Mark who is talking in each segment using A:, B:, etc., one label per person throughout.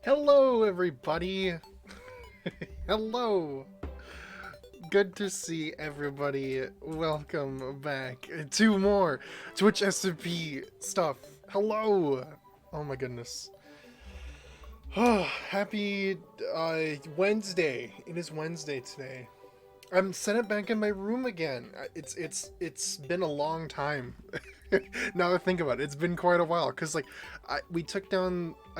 A: Hello, everybody. Hello. Good to see everybody. Welcome back to more Twitch SMP stuff. Hello. Oh my goodness. Oh, happy Wednesday. It is Wednesday today. I'm set up back in my room again. It's been a long time. Now that I think about it, it's been quite a while. Cause like, I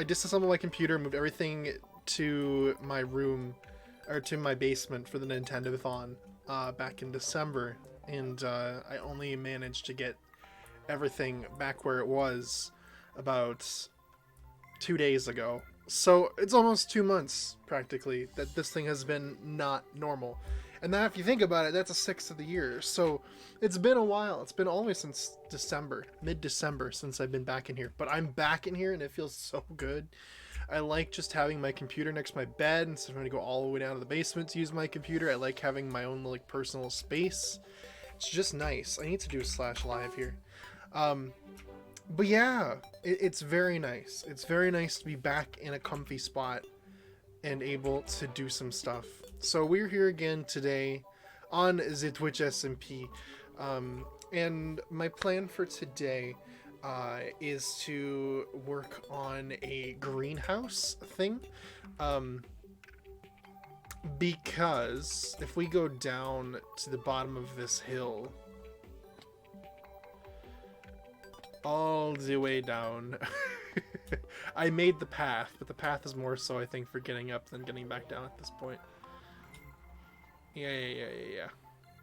A: disassembled my computer, moved everything to my room, or to my basement for the Nintendo-thon back in December, and I only managed to get everything back where it was about 2 days ago. So it's almost 2 months practically that this thing has been not normal. And now if you think about it, that's a sixth of the year. So it's been a while. It's been all the way since December, mid-December, since I've been back in here. But I'm back in here and it feels so good. I like just having my computer next to my bed instead of having to go all the way down to the basement to use my computer. I like having my own like personal space. It's just nice. I need to do a /live here. But yeah, it's very nice. It's very nice to be back in a comfy spot and able to do some stuff. So we're here again today on the Twitch SMP, and my plan for today is to work on a greenhouse thing, because if we go down to the bottom of this hill, all the way down, I made the path, but the path is more so I think for getting up than getting back down at this point. Yeah.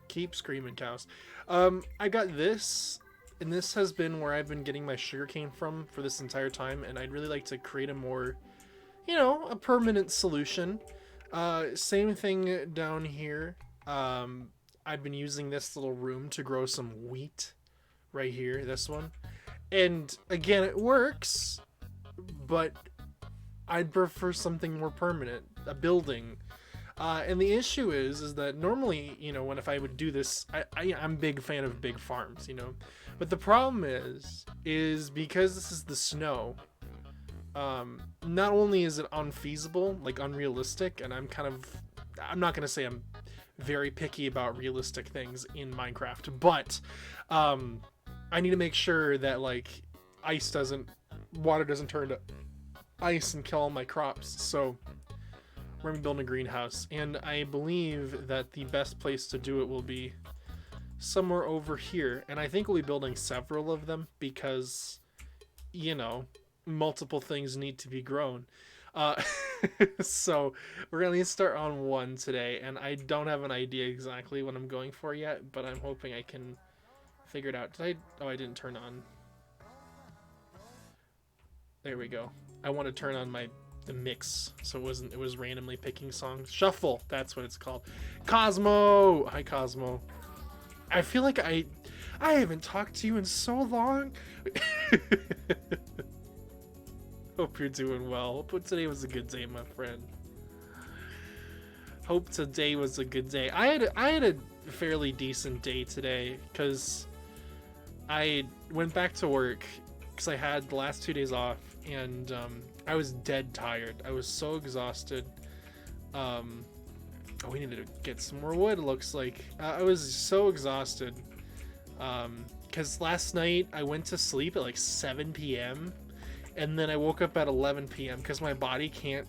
A: Keep screaming, cows. I got this, and this has been where I've been getting my sugarcane from for this entire time, and I'd really like to create a more, a permanent solution. Same thing down here. I've been using this little room to grow some wheat right here, this one. And again, it works, but I'd prefer something more permanent, a building. And the issue is that normally, if I would do this, I'm a big fan of big farms, but the problem is because this is the snow, not only is it unfeasible, like unrealistic, and I'm not going to say I'm very picky about realistic things in Minecraft, but, I need to make sure that like water doesn't turn to ice and kill all my crops. So we're gonna be building a greenhouse, and I believe that the best place to do it will be somewhere over here. And I think we'll be building several of them because, multiple things need to be grown. So we're gonna need to start on one today, and I don't have an idea exactly what I'm going for yet, but I'm hoping I can figure it out. I didn't turn on. There we go. I want to turn on the mix, so it was randomly picking songs. Shuffle, that's what it's called. Cosmo! Hi, Cosmo. I feel like I haven't talked to you in so long. Hope you're doing well. Hope today was a good day, my friend. Hope today was a good day. I had a fairly decent day today because I went back to work because I had the last 2 days off, and I was dead tired. I was so exhausted. We need to get some more wood, it looks like. I was so exhausted because last night I went to sleep at like 7 p.m. and then I woke up at 11 p.m. because my body can't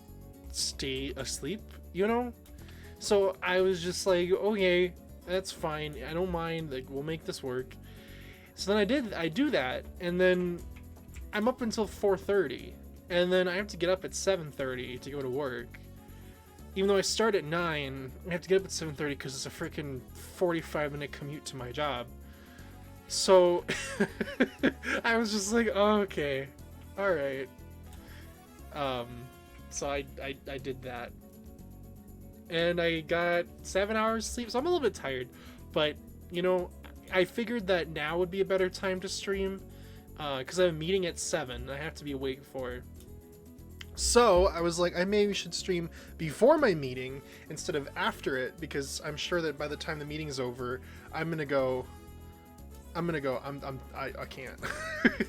A: stay asleep, So I was just like, okay, that's fine. I don't mind. Like, we'll make this work. So then I do that, and then I'm up until 4:30, and then I have to get up at 7:30 to go to work. Even though I start at 9, I have to get up at 7:30 because it's a freaking 45-minute commute to my job. So I was just like, oh, okay, all right. So I did that, and I got 7 hours sleep, so I'm a little bit tired, but I figured that now would be a better time to stream because I have a meeting at 7 and I have to be awake for it. So I was like, I maybe should stream before my meeting instead of after it, because I'm sure that by the time the meeting's over, I can't.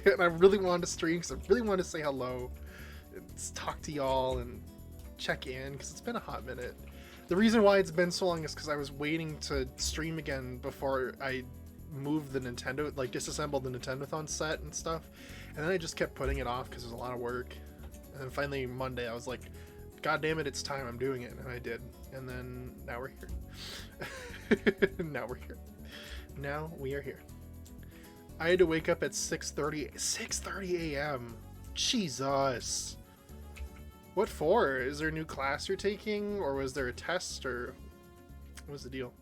A: And I really wanted to stream because I really wanted to say hello. talk to y'all and check in, because it's been a hot minute. The reason why it's been so long is because I was waiting to stream again before I moved the Nintendo, like disassembled the Nintendothon set and stuff, and then I just kept putting it off because it was a lot of work. And then finally Monday I was like, God damn it, it's time, I'm doing it, and I did. And then now we're here. Now we are here. I had to wake up at 6:30 a.m. Jesus. What for? Is there a new class you're taking, or was there a test, or what was the deal?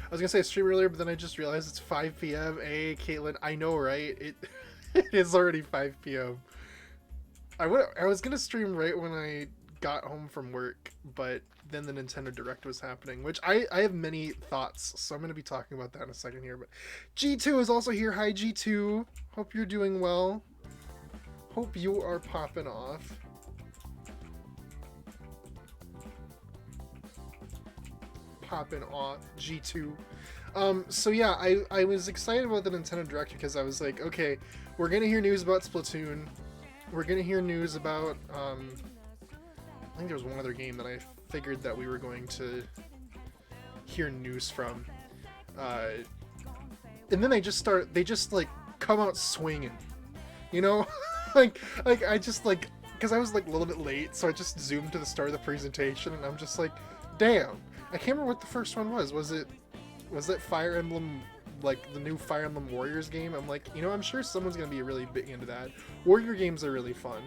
A: I was gonna say stream earlier, but then I just realized it's 5 p.m. Hey, Caitlin, I know, right? It is already 5 p.m. I was gonna stream right when I got home from work, but then the Nintendo Direct was happening, which I have many thoughts, so I'm gonna be talking about that in a second here. But G2 is also here. Hi, G2. Hope you're doing well. Hope you are popping off. Popping off, G2. So yeah, I was excited about the Nintendo Direct because I was like, okay, we're gonna hear news about Splatoon. We're gonna hear news about, I think there was one other game that I figured that we were going to hear news from. And then they just like come out swinging, you know? like I just like, because I was like a little bit late, so I just zoomed to the start of the presentation and I'm just like, damn. I can't remember what the first one was. Was it Fire Emblem, like the new Fire Emblem Warriors game? I'm like, you know, I'm sure someone's gonna be really big into that. Warrior games are really fun.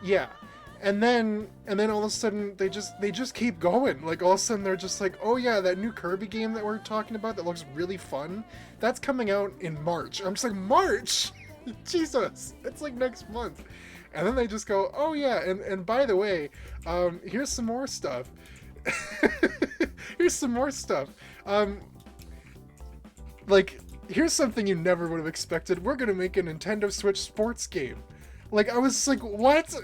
A: Yeah. And then all of a sudden they just keep going. Like all of a sudden they're just like, oh yeah, that new Kirby game that we're talking about that looks really fun, that's coming out in March. I'm just like, March? Jesus, it's like next month. And then they just go, oh yeah, and by the way, here's some more stuff. Here's some more stuff. Like, here's something you never would have expected. We're gonna make a Nintendo Switch sports game. Like, I was like, what?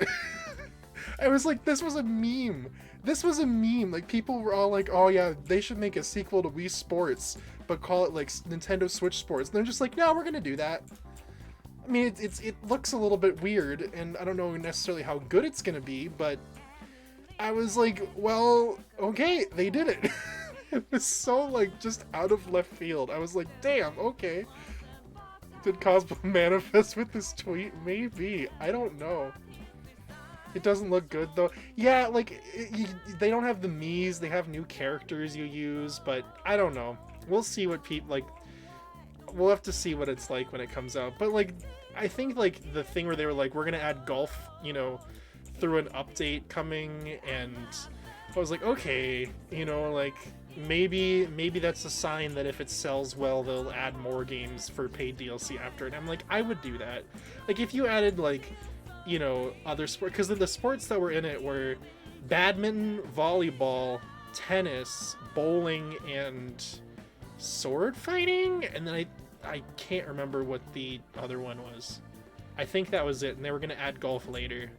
A: I was like, this was a meme. This was a meme. Like, people were all like, oh yeah, they should make a sequel to Wii Sports, but call it like Nintendo Switch Sports. And they're just like, no, we're gonna do that. I mean, it looks a little bit weird, and I don't know necessarily how good it's gonna be, but I was like, well, okay, they did it. It was so, like, just out of left field. I was like, damn, okay. Did Cosmo manifest with this tweet? Maybe. I don't know. It doesn't look good, though. Yeah, like, they don't have the Miis. They have new characters you use, but I don't know. We'll see what people, like, we'll have to see what it's like when it comes out. But, like, I think, like, the thing where they were like, we're gonna add golf, you know, through an update coming, and I was like, okay, you know, like, maybe that's a sign that if it sells well, they'll add more games for paid DLC after it. I'm like, I would do that. Like, if you added, like, you know, other sports, because the sports that were in it were badminton, volleyball, tennis, bowling, and sword fighting, and then I can't remember what the other one was. I think that was it, and they were gonna add golf later.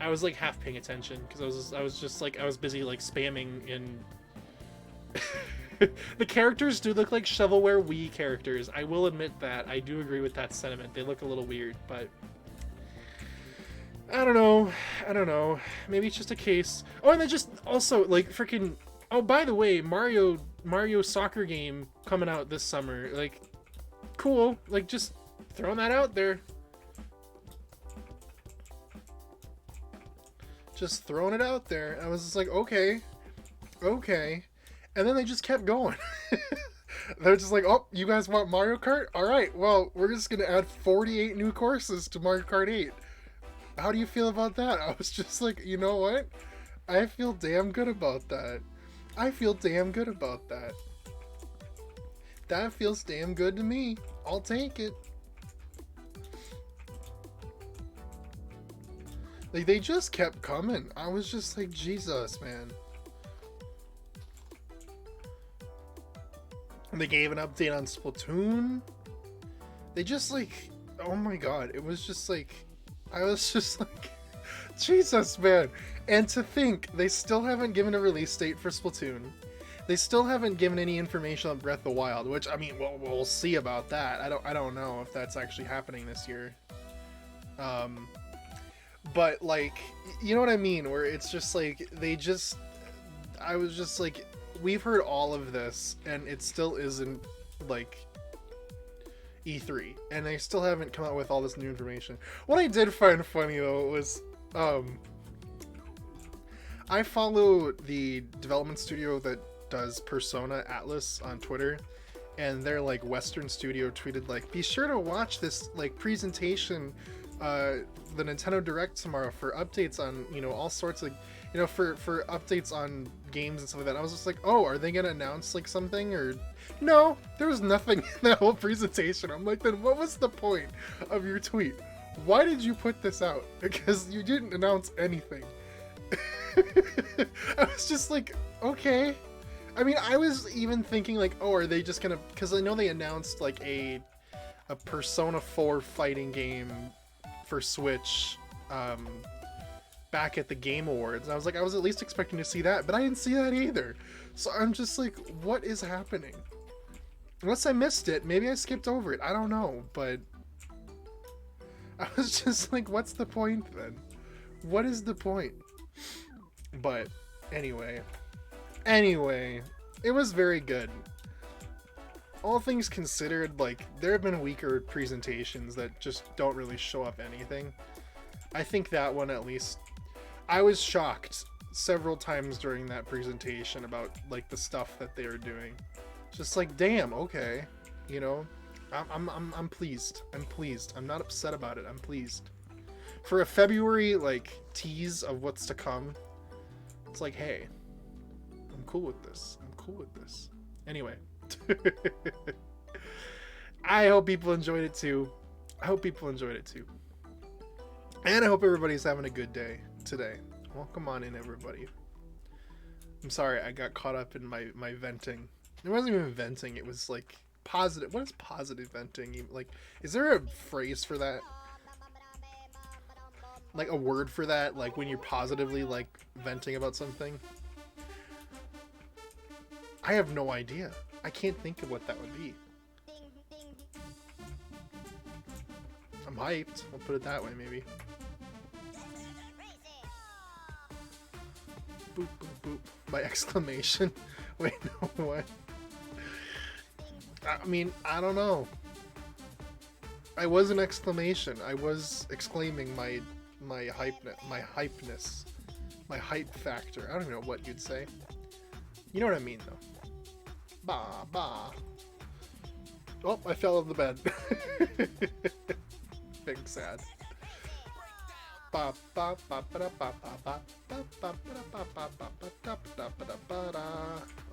A: I was like half paying attention because I was just like, I was busy like spamming in. The characters do look like shovelware Wii characters. I will admit that. I do agree with that sentiment. They look a little weird, but I don't know. Maybe it's just a case. Oh, and then just also like freaking. Oh, by the way, Mario soccer game coming out this summer. Like, cool. Like, just throwing that out there. Just throwing it out there. I was just like, okay. And then they just kept going. They're just like, oh, you guys want Mario Kart? All right, well, we're just going to add 48 new courses to Mario Kart 8. How do you feel about that? I was just like, you know what? I feel damn good about that. That feels damn good to me. I'll take it. Like, they just kept coming. I was just like, Jesus, man. And they gave an update on Splatoon. They just like, oh my god. It was just like, I was just like, Jesus, man. And to think, they still haven't given a release date for Splatoon. They still haven't given any information on Breath of the Wild, which, I mean, we'll see about that. I don't know if that's actually happening this year. But like, you know what I mean? Where it's just like I was just like, we've heard all of this, and it still isn't like E3, and they still haven't come out with all this new information. What I did find funny though was, I follow the development studio that does Persona Atlas on Twitter, and their like Western studio tweeted like, be sure to watch this like presentation, the Nintendo Direct tomorrow for updates on, you know, all sorts of, you know, for updates on games and stuff like that. I was just like, oh, are they gonna announce like something? Or no, there was nothing in that whole presentation. I'm like, then what was the point of your tweet? Why did you put this out? Because you didn't announce anything. I was just like, okay. I mean, I was even thinking like, oh, are they just gonna, because I know they announced like a Persona 4 fighting game for Switch back at the Game Awards. And I was like, I was at least expecting to see that, but I didn't see that either. So I'm just like, what is happening? Unless I missed it, maybe I skipped over it. I don't know, but I was just like, what's the point then? What is the point? But anyway, it was very good. All things considered, like, there have been weaker presentations that just don't really show up anything. I think that one, at least, I was shocked several times during that presentation about like the stuff that they were doing. Just like, damn, okay, you know, I'm pleased. I'm pleased. I'm not upset about it. I'm pleased. For a February like tease of what's to come, it's like, hey, I'm cool with this. I'm cool with this. Anyway. I hope people enjoyed it too. And I hope everybody's having a good day today. Welcome on in, everybody. I'm sorry, I got caught up in my venting. It wasn't even venting, it was like positive. What is positive venting? Like, is there a phrase for that? Like a word for that? Like when you're positively like venting about something? I have no idea. I can't think of what that would be. I'm hyped. I'll put it that way, maybe. Boop, boop, boop. My exclamation. Wait, no, what? I mean, I don't know. I was an exclamation. I was exclaiming my hypeness. My hype factor. I don't even know what you'd say. You know what I mean, though. Bah, bah. Oh, I fell off the bed. Big sad.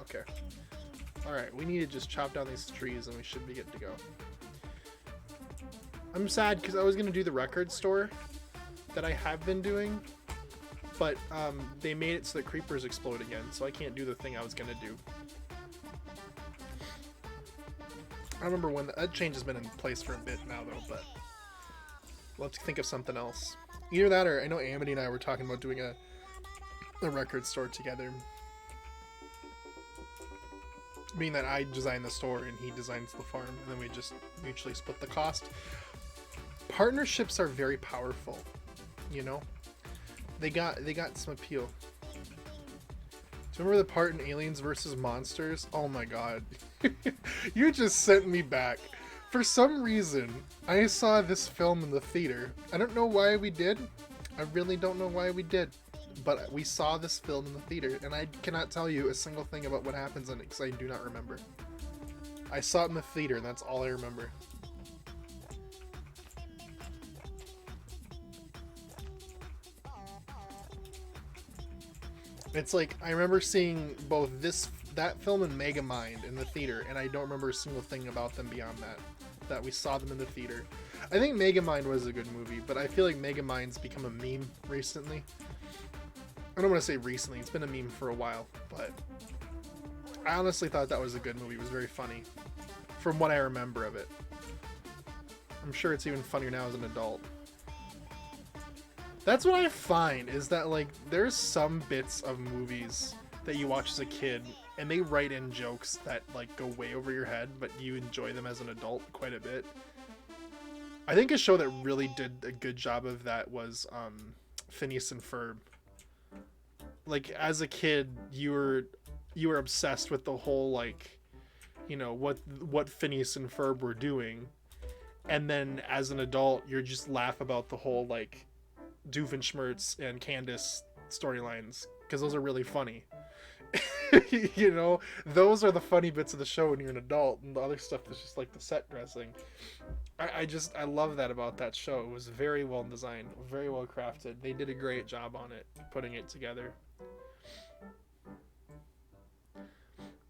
A: Okay. Alright, we need to just chop down these trees and we should be good to go. I'm sad because I was going to do the record store that I have been doing, but they made it so that creepers explode again, so I can't do the thing I was going to do. I remember when that change has been in place for a bit now, though, but we'll have to think of something else. Either that, or I know Amity and I were talking about doing a record store together. Being that I design the store and he designs the farm, and then we just mutually split the cost. Partnerships are very powerful, you know? They got some appeal. Do you remember the part in Aliens vs. Monsters? Oh my god. You just sent me back. For some reason, I saw this film in the theater. I don't know why we did. I really don't know why we did. But we saw this film in the theater, and I cannot tell you a single thing about what happens in it because I do not remember. I saw it in the theater, and that's all I remember. It's like, I remember seeing both that film and Megamind in the theater, and I don't remember a single thing about them beyond that we saw them in the theater. I think Megamind was a good movie, but I feel like Megamind's become a meme recently. I don't want to say recently, it's been a meme for a while, but I honestly thought that was a good movie. It was very funny, from what I remember of it. I'm sure it's even funnier now as an adult. That's what I find, is that, like, there's some bits of movies that you watch as a kid, and they write in jokes that, like, go way over your head, but you enjoy them as an adult quite a bit. I think a show that really did a good job of that was Phineas and Ferb. Like as a kid, you were obsessed with the whole like, you know, what Phineas and Ferb were doing, and then as an adult, you're just laugh about the whole like Doofenshmirtz and Candace storylines because those are really funny. You know, those are the funny bits of the show when you're an adult, and the other stuff is just like the set dressing. I love that about that show. It was very well designed, very well crafted. They did a great job on it, putting it together.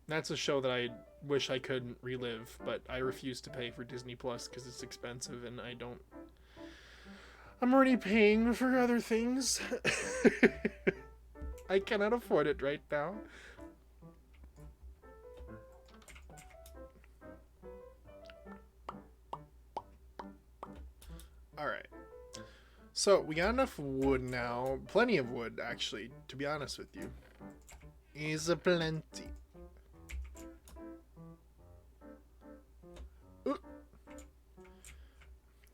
A: That's a show that I wish I couldn't relive, but I refuse to pay for Disney Plus because it's expensive, and I'm already paying for other things. I cannot afford it right now. Alright. So, we got enough wood now. Plenty of wood, actually, to be honest with you. Is a plenty.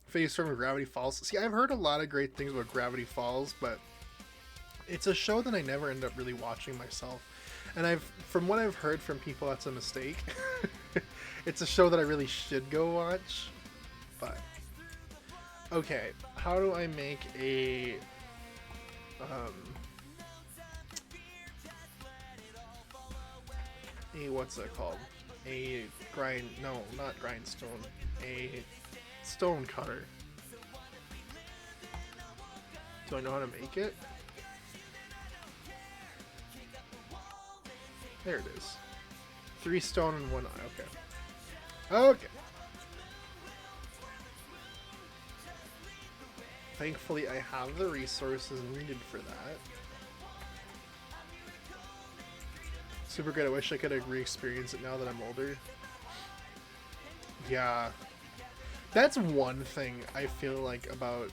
A: Face from Gravity Falls. See, I've heard a lot of great things about Gravity Falls, but it's a show that I never end up really watching myself. And from what I've heard from people, that's a mistake. It's a show that I really should go watch. But okay, how do I make a what's that called? A not grindstone. A stone cutter. Do I know how to make it? There it is. 3 stone and 1 eye. Okay. Okay. Thankfully, I have the resources needed for that. Super good. I wish I could re-experience it now that I'm older. Yeah. That's one thing I feel like about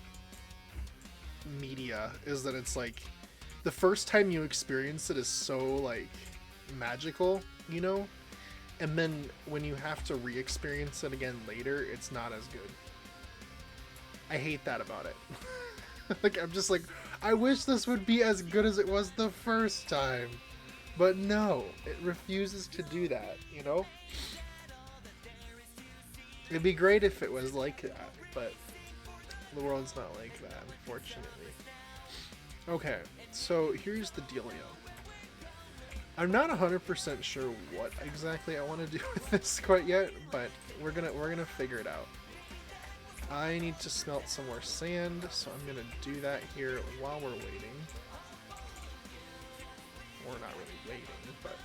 A: media, is that it's like the first time you experience it is so like magical, you know? And then when you have to re-experience it again later, it's not as good. I hate that about it. Like, I'm just like, I wish this would be as good as it was the first time. But no, it refuses to do that, you know? It'd be great if it was like that, but the world's not like that, unfortunately. Okay, so here's the dealio. I'm not 100% sure what exactly I want to do with this quite yet, but we're gonna figure it out. I need to smelt some more sand, so I'm gonna do that here while we're waiting. We're not really waiting, but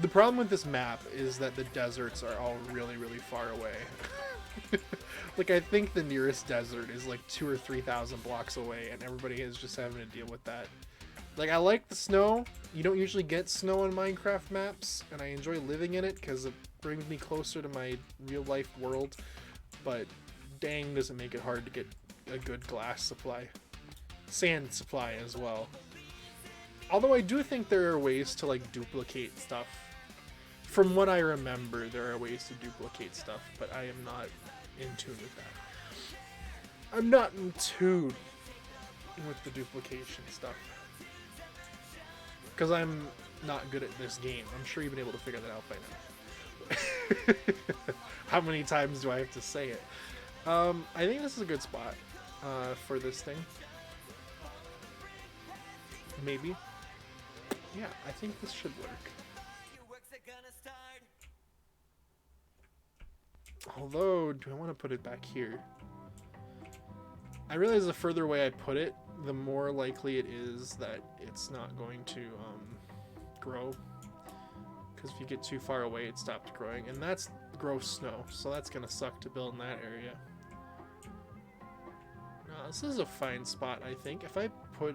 A: the problem with this map is that the deserts are all really, really far away. Like, I think the nearest desert is like 2,000 or 3,000 blocks away, and everybody is just having to deal with that. Like, I like the snow. You don't usually get snow on Minecraft maps, and I enjoy living in it because it brings me closer to my real-life world, but dang, does it make it hard to get a good glass supply. Sand supply as well. Although I do think there are ways to, like, duplicate stuff. From what I remember, there are ways to duplicate stuff, but I am not in tune with that. I'm not in tune with the duplication stuff. Because I'm not good at this game. I'm sure you've been able to figure that out by now. How many times do I have to say it? I think this is a good spot for this thing. Maybe. Yeah, I think this should work. Although, do I want to put it back here? I realize the further away I put it, the more likely it is that it's not going to grow. Because if you get too far away, it stopped growing. And that's gross snow, so that's going to suck to build in that area. No, this is a fine spot, I think. If I put,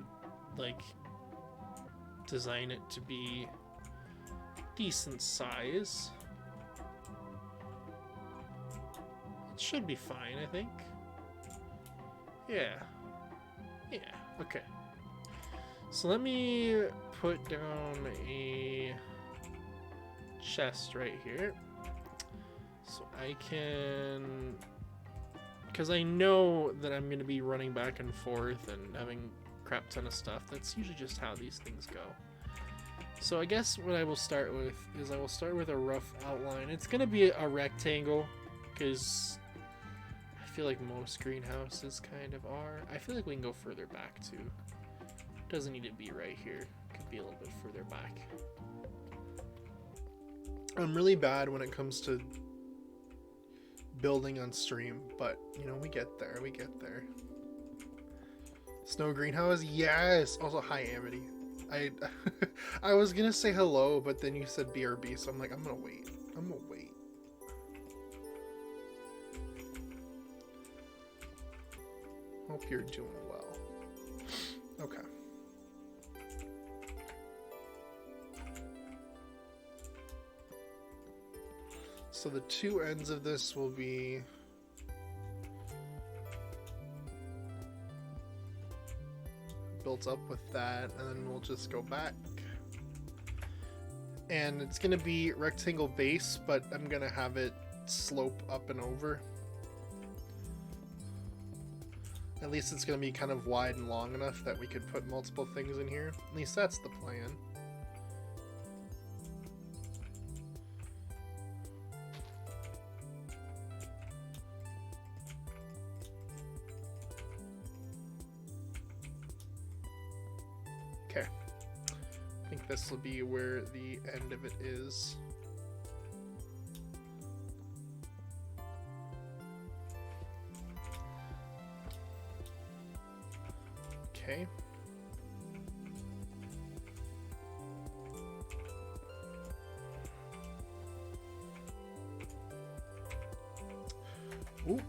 A: like, design it to be decent size, it should be fine, I think. Yeah. Yeah, okay. So let me put down a chest right here. So I can, because I know that I'm going to be running back and forth and having crap ton of stuff. That's usually just how these things go. So I guess what I will start with is I will start with a rough outline. It's going to be a rectangle because I feel like most greenhouses kind of are. I feel like we can go further back too. It doesn't need to be right here. It could be a little bit further back. I'm really bad when it comes to building on stream, but you know, we get there. Snow greenhouse, yes. Also, hi Amity. I was gonna say hello, but then you said BRB, so I'm like, I'm gonna wait. Hope you're doing well. Okay. So the two ends of this will be built up with that, and then we'll just go back. And it's gonna be rectangle base, but I'm gonna have it slope up and over. At least it's gonna be kind of wide and long enough that we could put multiple things in here. At least that's the plan. Okay. I think this will be where the end of it is. Okay. Ooh.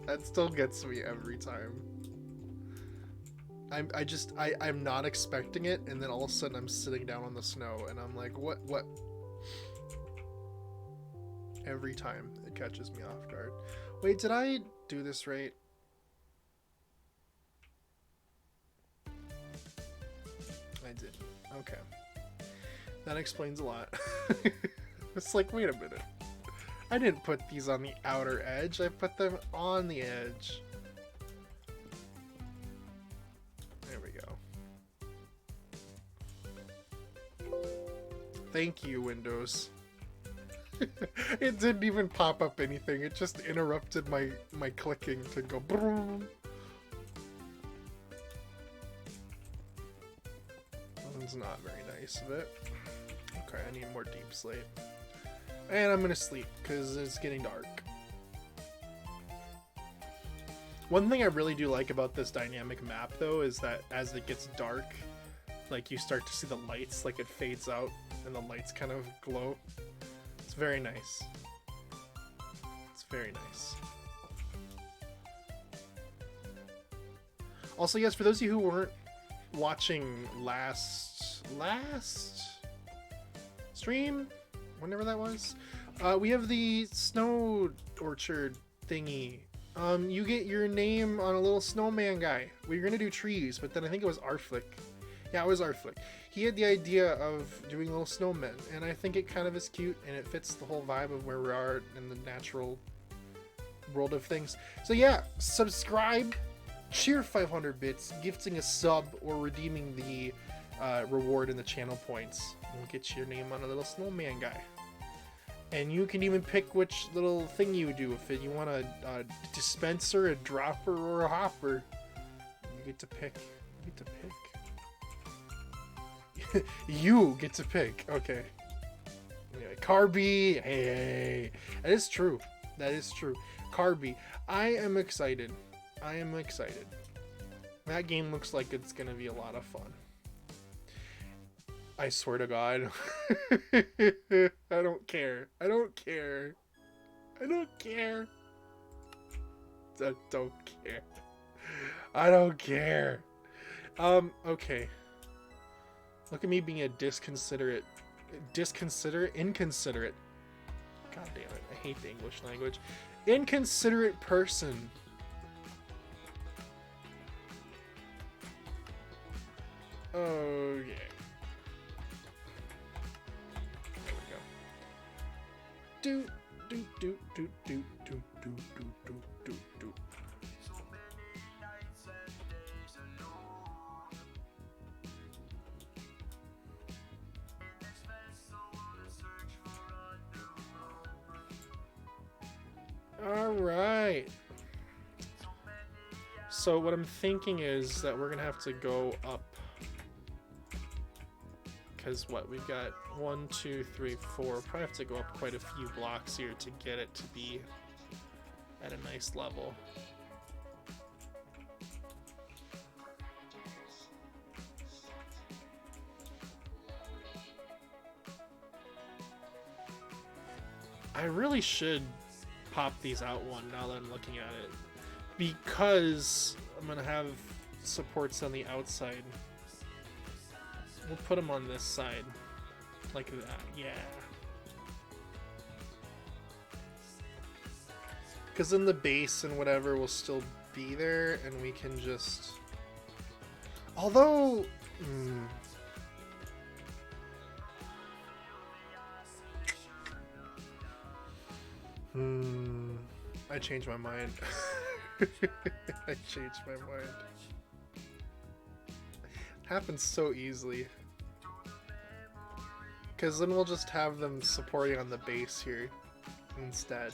A: That still gets me every time. I'm not expecting it, and then all of a sudden I'm sitting down on the snow and I'm like, what? Every time it catches me off guard. Wait, did I do this right? I did. Okay. That explains a lot. It's like, wait a minute. I didn't put these on the outer edge, I put them on the edge. There we go. Thank you, Windows. It didn't even pop up anything, it just interrupted my clicking to go boom. It's not very nice of it. Okay, I need more deep slate. And I'm gonna sleep, because it's getting dark. One thing I really do like about this dynamic map, though, is that as it gets dark, like, you start to see the lights, like, it fades out, and the lights kind of glow. It's very nice. It's very nice. Also, yes, for those of you who weren't watching last stream, whenever that was, we have the snow orchard thingy. You get your name on a little snowman guy. We were gonna do trees, but then I think it was Arflick. Yeah, it was Arflick. He had the idea of doing little snowmen, and I think it kind of is cute, and it fits the whole vibe of where we are in the natural world of things. So yeah, subscribe, cheer 500 bits, gifting a sub, or redeeming the reward in the channel points. We'll get your name on a little snowman guy. And you can even pick which little thing you do. If you want a dispenser, a dropper, or a hopper, you get to pick. You get to pick. You get to pick. Okay. Anyway, Carby. Hey. That is true. That is true. Carby. I am excited. I am excited. That game looks like it's going to be a lot of fun. I swear to God. I don't care. I don't care. I don't care. I don't care. I don't care. Okay. Look at me being a inconsiderate. God damn it. I hate the English language. Inconsiderate person. Oh, yeah. There we go. do do do do do do do do do do. All right. So what I'm thinking is that we're gonna have to go up. Because what, we've got 1, 2, 3, 4. Probably have to go up quite a few blocks here to get it to be at a nice level. I really should pop these out one now that I'm looking at it, because I'm gonna have supports on the outside. We'll put them on this side, like that, yeah. Because then the base and whatever will still be there, and we can just... Although... I changed my mind. I changed my mind. Happens so easily. Because then we'll just have them supporting on the base here instead.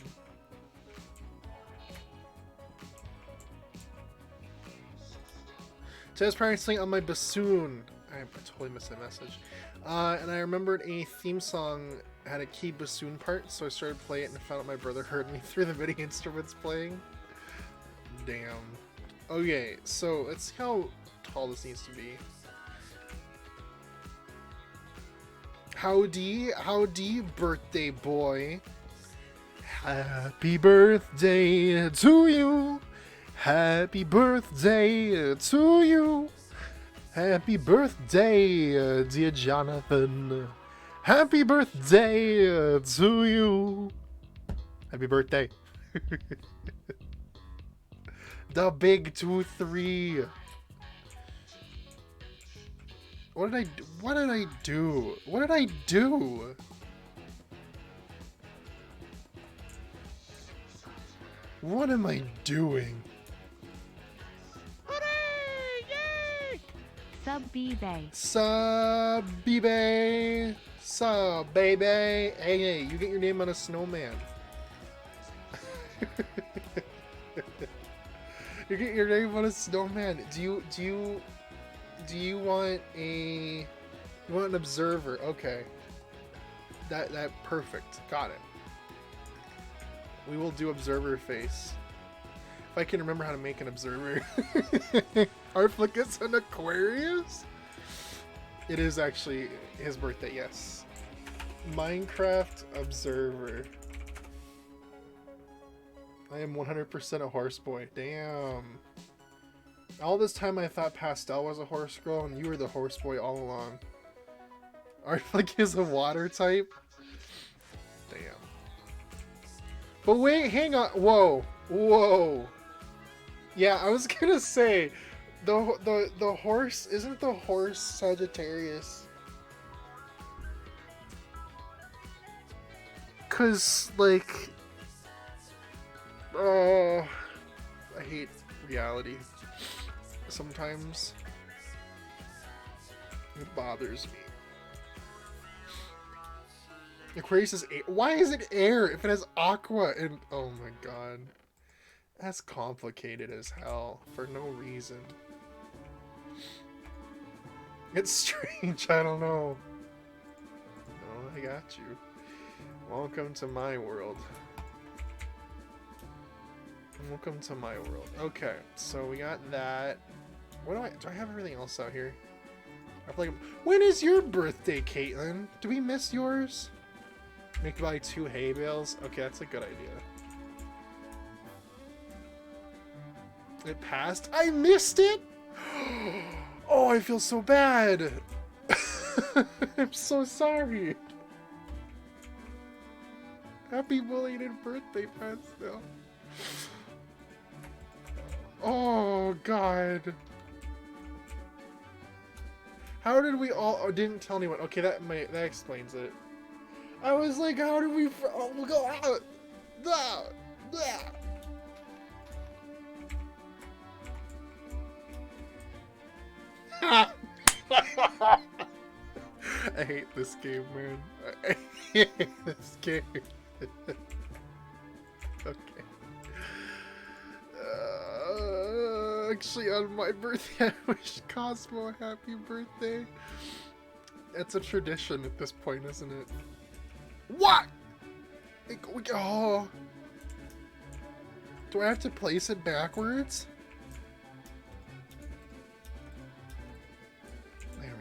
A: Today's practicing on my bassoon. I totally missed that message. And I remembered a theme song had a key bassoon part, so I started playing it and found out my brother heard me through the MIDI instruments playing. Damn. Okay, so let's see how tall this needs to be. Howdy, birthday boy. Happy birthday to you. Happy birthday to you. Happy birthday, dear Jonathan. Happy birthday to you. Happy birthday. The big 2-3. What did I do? What did I do? What did I do? What am I doing? Hooray! Yay!
B: Sub B-Bay.
A: Sub B-Bay. Sub baby. Hey, you get your name on a snowman. You get your name on a snowman. Do you want an observer? Okay. That perfect. Got it. We will do observer face. If I can remember how to make an observer. Arflicus and Aquarius? It is actually his birthday, yes. Minecraft observer. I am 100% a horse boy. Damn. All this time I thought Pastel was a horse girl and you were the horse boy all along. Arflick is a water type? Damn. But wait, hang on. Whoa. Whoa. Yeah, I was gonna say, the horse, isn't the horse Sagittarius? Cause, like, oh, I hate reality. Sometimes it bothers me. Aquarius is air. Why is it air if it has aqua and oh my god, that's complicated as hell for no reason. It's strange. I don't know. No, I got you. Welcome to my world. Welcome to my world. Okay, so we got that. What do I have everything else out here? I feel like, when is your birthday, Caitlin? Do we miss yours? Make buy 2 hay bales? Okay, that's a good idea. It passed? I missed it? Oh, I feel so bad. I'm so sorry. Happy belated birthday, Pastel. Oh, God. How did we all... Oh, didn't tell anyone. Okay, that explains it. I was like, how do we go out? Blah, blah. I hate this game, man. I hate this game. Okay. Actually, on my birthday, I wish Cosmo a happy birthday. It's a tradition at this point, isn't it? What? Oh. Do I have to place it backwards? There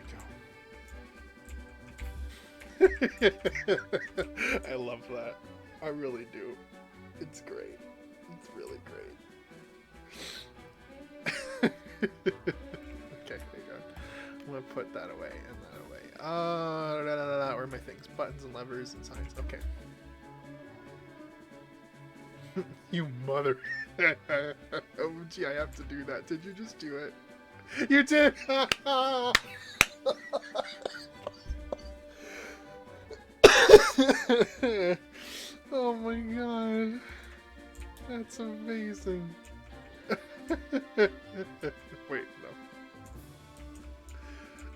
A: we go. I love that. I really do. It's great. It's really great. Okay, hang on. I'm gonna put that away and that away. Where are my things? Buttons and levers and signs. Okay. You mother. Oh, gee, I have to do that. Did you just do it? You did! Oh my god. That's amazing. Wait, no.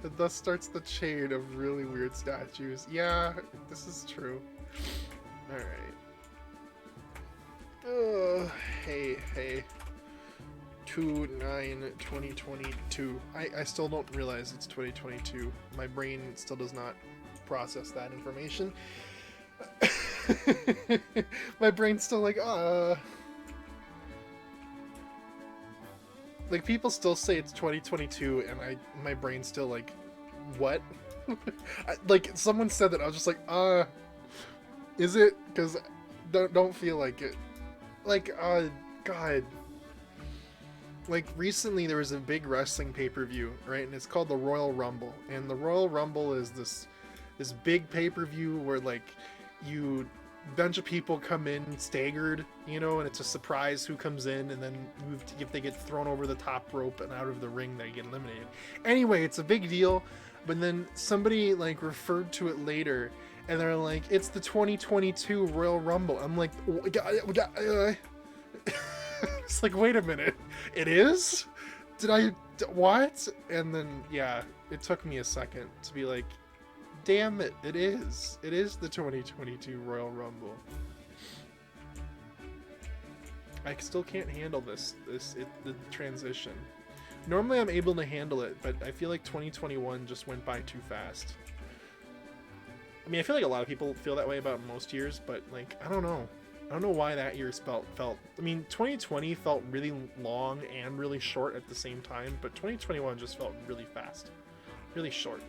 A: And thus starts the chain of really weird statues. Yeah, this is true. Alright. Hey. 2/9/2022. I still don't realize it's 2022. My brain still does not process that information. My brain's still like, like, people still say it's 2022, and my brain's still like, what? Like, someone said that, I was just like, is it? Because don't feel like it. Like, God. Like, recently there was a big wrestling pay-per-view, right? And it's called the Royal Rumble. And the Royal Rumble is this big pay-per-view where, like, bunch of people come in staggered, you know, and it's a surprise who comes in, and then if they get thrown over the top rope and out of the ring, they get eliminated. Anyway, it's a big deal, but then somebody, like, referred to it later, and they're like, it's the 2022 Royal Rumble. I'm like, it's like, wait a minute, it is? What? And then, yeah, it took me a second to be like, damn it, it is the 2022 Royal Rumble. I still can't handle the transition. Normally I'm able to handle it, but I feel like 2021 just went by too fast. I mean, I feel like a lot of people feel that way about most years, but, like, I don't know why that year felt, I mean, 2020 felt really long and really short at the same time, but 2021 just felt really fast, really short.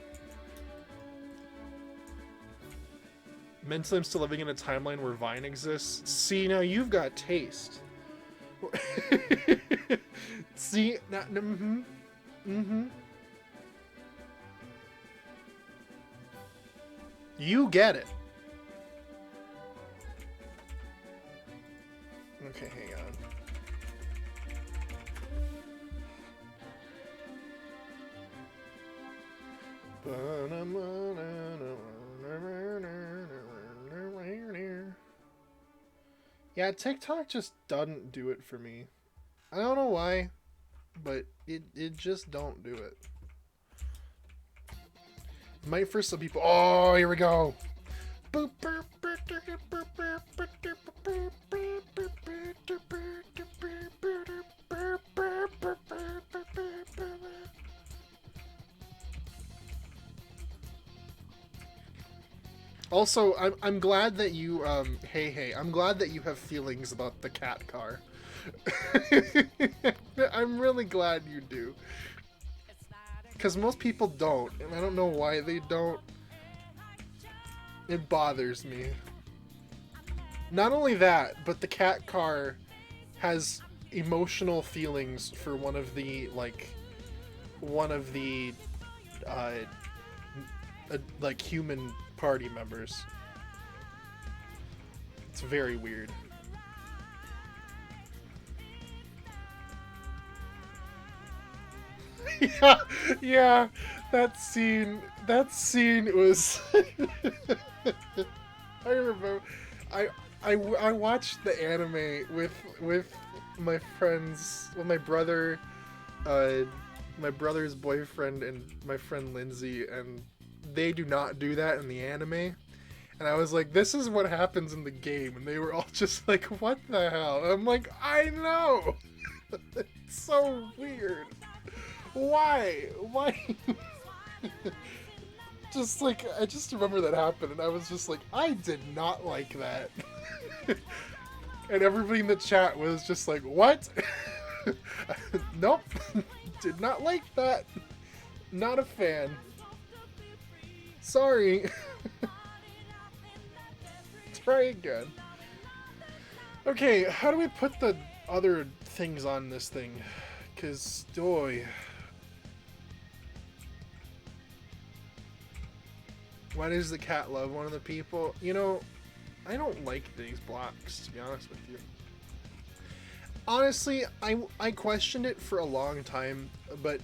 A: Mentally, I'm still living in a timeline where Vine exists. See, now you've got taste. See, you get it. Okay, hang on. Yeah, TikTok just doesn't do it for me. I don't know why, but it just don't do it. Might for some people. Oh, here we go. Also, I'm glad that you hey, I'm glad that you have feelings about the cat car. I'm really glad you do. Because most people don't, and I don't know why they don't. It bothers me. Not only that, but the cat car has emotional feelings for one of the like human party members. It's very weird. yeah, that scene was I remember, I watched the anime with my friends, with my brother's boyfriend and my friend Lindsay, and they do not do that in the anime. And I was like, this is what happens in the game, and they were all just like, what the hell? And I'm like, I know. It's so weird. Why? Just like, I just remember that happened, and I was just like, I did not like that. And everybody in the chat was just like, what? Nope. Did not like that. Not a fan. Sorry. Try again. Okay, how do we put the other things on this thing? Cause, boy. Why does the cat love one of the people? You know, I don't like these blocks, to be honest with you. Honestly, I questioned it for a long time, but...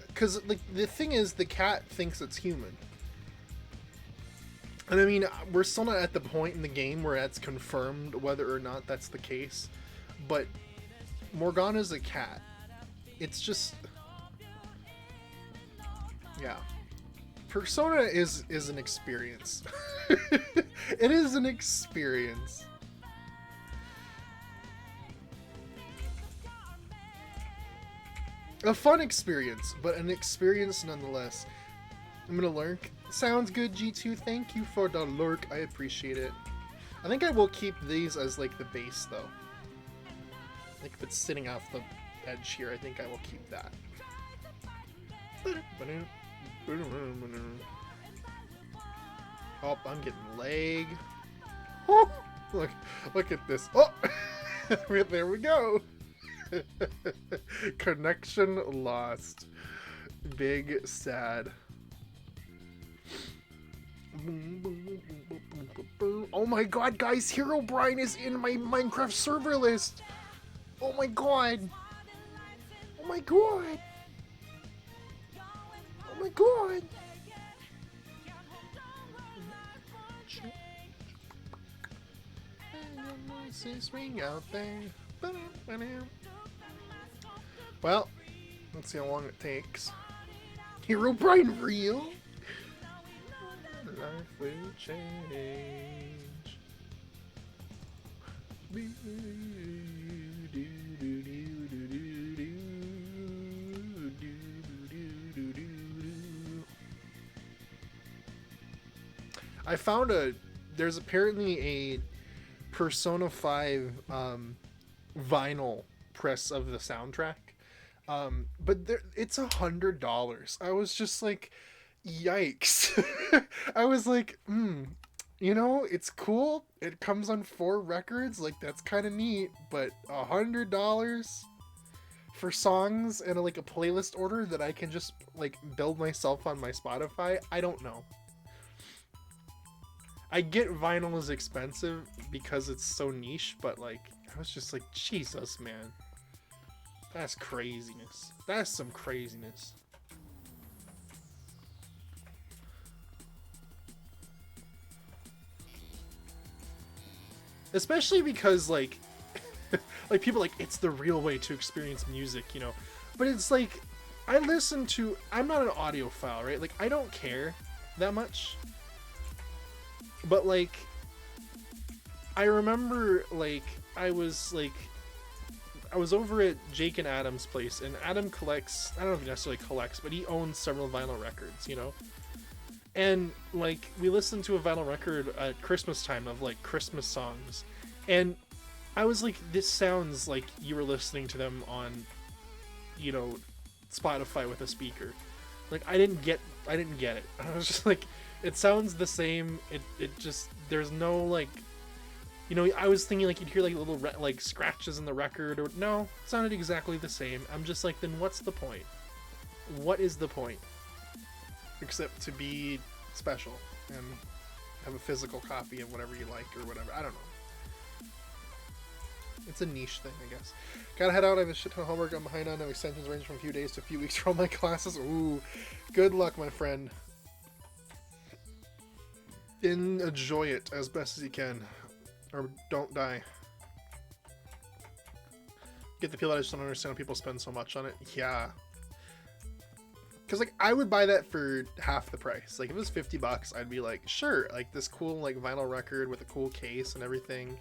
A: Because the thing is, the cat thinks it's human. And I mean, we're still not at the point in the game where it's confirmed whether or not that's the case. But Morgana's a cat. It's just... Yeah. Persona is an experience. It is an experience. A fun experience, but an experience nonetheless. I'm gonna lurk. Sounds good, G2. Thank you for the lurk. I appreciate it. I think I will keep these as like the base though. Like if it's sitting off the edge here, I think I will keep that. Oh, I'm getting leg. Oh, look at this. Oh, there we go. Connection lost. Big sad. Oh my god, guys, Herobrine is in my Minecraft server list. Oh my god. Oh my god. Oh my god. Swing out there. Well, let's see how long it takes. Herobrine real? Life will change. I found there's apparently a Persona 5 vinyl press of the soundtrack, but it's $100. I was just like, yikes. I was like, you know, it's cool, it comes on 4 records, like that's kind of neat, but $100 for songs and like a playlist order that I can just like build myself on my Spotify? I don't know. I get vinyl is expensive because it's so niche, but like, I was just like, Jesus, man. That's craziness. That's some craziness. Especially because like, like people like, it's the real way to experience music, you know? But it's like, I'm not an audiophile, right? Like, I don't care that much. But like, I remember like, I was over at Jake and Adam's place, and Adam collects, I don't know if he necessarily collects, but he owns several vinyl records, you know? And like, we listened to a vinyl record at Christmas time of like Christmas songs, and I was like, this sounds like you were listening to them on, you know, Spotify with a speaker. Like, I didn't get it. I was just like, it sounds the same. It just, there's no like, you know, I was thinking like you'd hear like little like scratches in the record, or no, it sounded exactly the same. I'm just like, then what's the point? What is the point? Except to be special and have a physical copy of whatever you like or whatever. I don't know. It's a niche thing, I guess. Gotta head out. I have a shit ton of homework. I'm behind on. Extensions range from a few days to a few weeks for all my classes. Ooh, good luck, my friend. enjoy it as best as you can, or don't die. Get the feel that I just don't understand how people spend so much on it. Yeah. Because, like, I would buy that for half the price. Like, if it was $50, I'd be like, sure, like, this cool, like, vinyl record with a cool case and everything.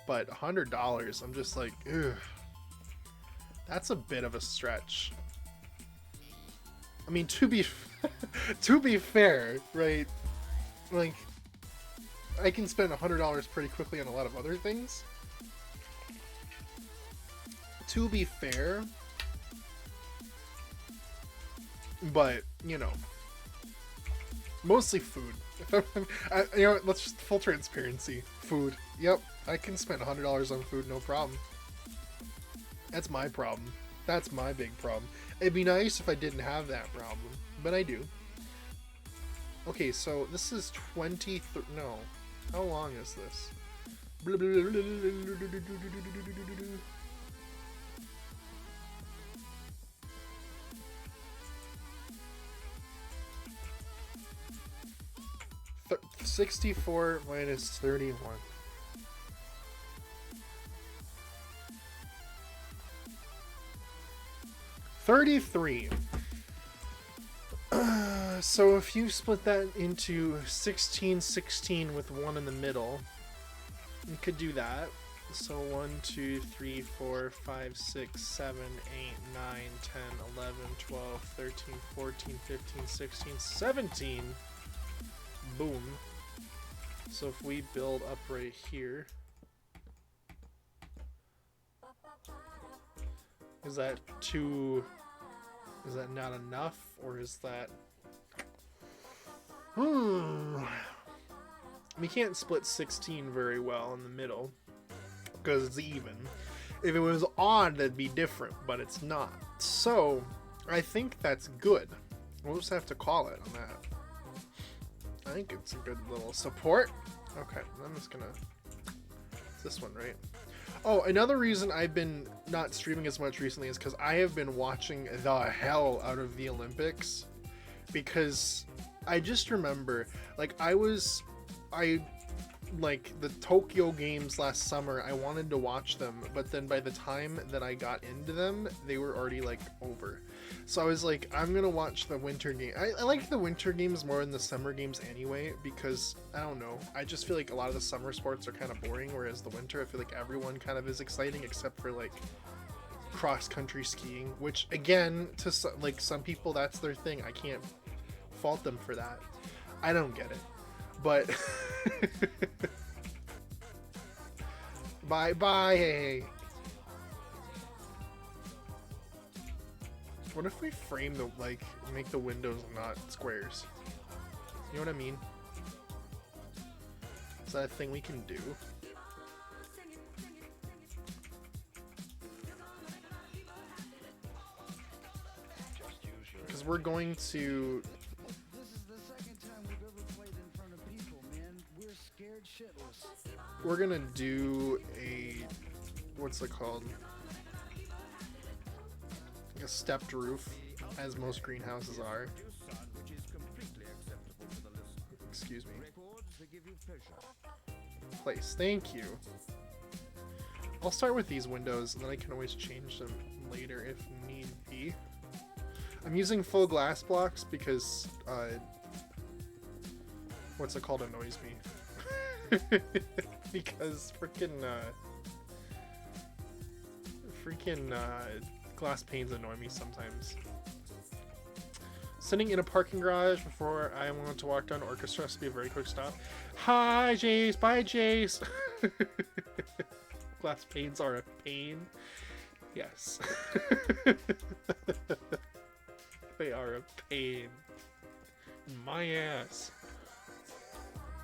A: But $100, I'm just like, ugh. That's a bit of a stretch. I mean, to be fair, right? Like, I can spend $100 pretty quickly on a lot of other things. To be fair, but you know, mostly food. You know, let's just full transparency. Food. Yep, I can spend $100 on food, no problem. That's my problem. That's my big problem. It'd be nice if I didn't have that problem, but I do. Okay, so this is 20. No, how long is this? 64 minus 31. 33. So if you split that into 16, 16 with 1 in the middle, you could do that. So 1, 2, 3, 4, 5, 6, 7, 8, 9, 10, 11, 12, 13, 14, 15, 16, 17. Boom. So if we build up right here, is that not enough, or is that... We can't split 16 very well in the middle, because it's even. If it was odd, that'd be different, but it's not. So, I think that's good. We'll just have to call it on that. I think it's a good little support. Okay, I'm just gonna... It's this one, right? Oh, another reason I've been not streaming as much recently is because I have been watching the hell out of the Olympics. Because I just remember, like, like, the Tokyo Games last summer, I wanted to watch them, but then by the time that I got into them, they were already, like, over. So I was like, I'm gonna watch the winter game. I like the winter games more than the summer games anyway, because, I don't know, I just feel like a lot of the summer sports are kind of boring, whereas the winter, I feel like everyone kind of is exciting, except for, like, cross-country skiing, which, again, to, like, some people, that's their thing. I can't fault them for that. I don't get it. But... Bye, hey. What if we frame the, like, make the windows not squares? You know what I mean? Is that a thing we can do? Because we're going to... We're gonna do a... What's it called? A stepped roof, as most greenhouses are. Excuse me. Place, thank you. I'll start with these windows, and then I can always change them later if need be. I'm using full glass blocks because, what's it called, annoys me. Because freaking glass panes annoy me sometimes. Sitting in a parking garage before I want to walk down to orchestra has to be a very quick stop. Hi, Jace. Bye, Jace. Glass panes are a pain. Yes. They are a pain. My ass.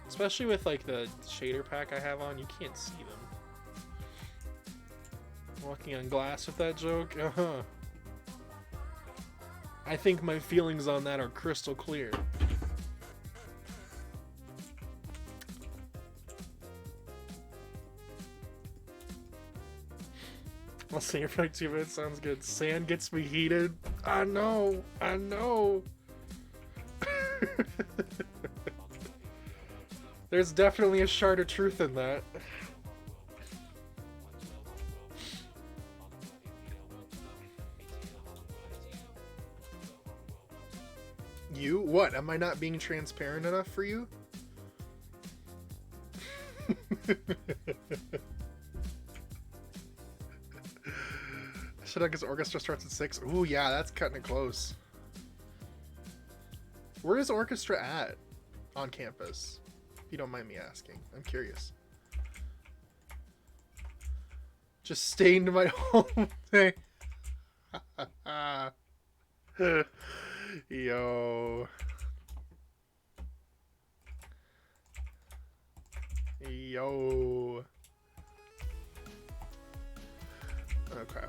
A: Especially with, like, the shader pack I have on, you can't see them. Walking on glass with that joke? Uh-huh. I think my feelings on that are crystal clear. I'll say it for like 2 minutes, sounds good. Sand gets me heated. I know, I know. There's definitely a shard of truth in that. You? What? Am I not being transparent enough for you? Shadunga's orchestra starts at 6. Ooh, yeah, that's cutting it close. Where is orchestra at on campus? If you don't mind me asking. I'm curious. Just stained my home thing. Yo. Yo. Okay.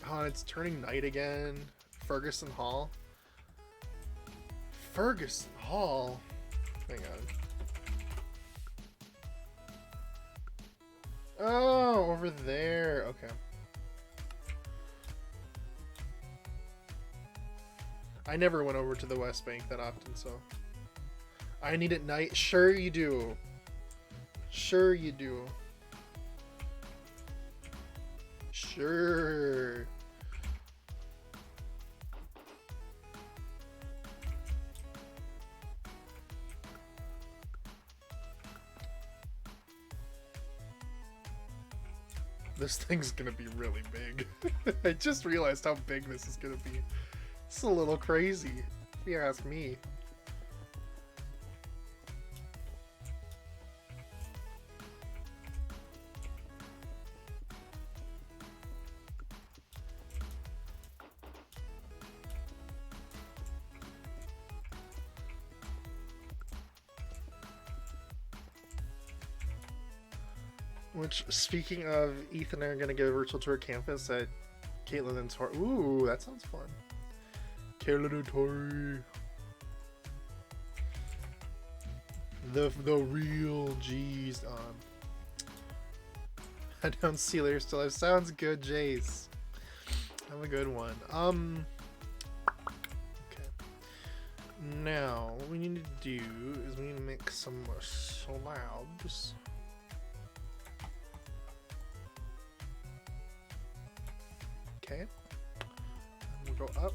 A: Oh, it's turning night again. Ferguson Hall. Ferguson Hall? Hang on. Oh, over there. Okay. I never went over to the West Bank that often, so. I need it night. Sure you do. Sure you do. Sure. This thing's gonna be really big. I just realized how big this is gonna be. It's a little crazy, if you ask me. Which, speaking of, Ethan and I are gonna get a virtual tour campus at Caitlin and Tori. Ooh, that sounds fun. Caitlin and Tori. The real G's. I don't see later still. It sounds good, Jace. Have a good one. Okay. Now, what we need to do is we need to make some slabs. Okay. And we'll go up.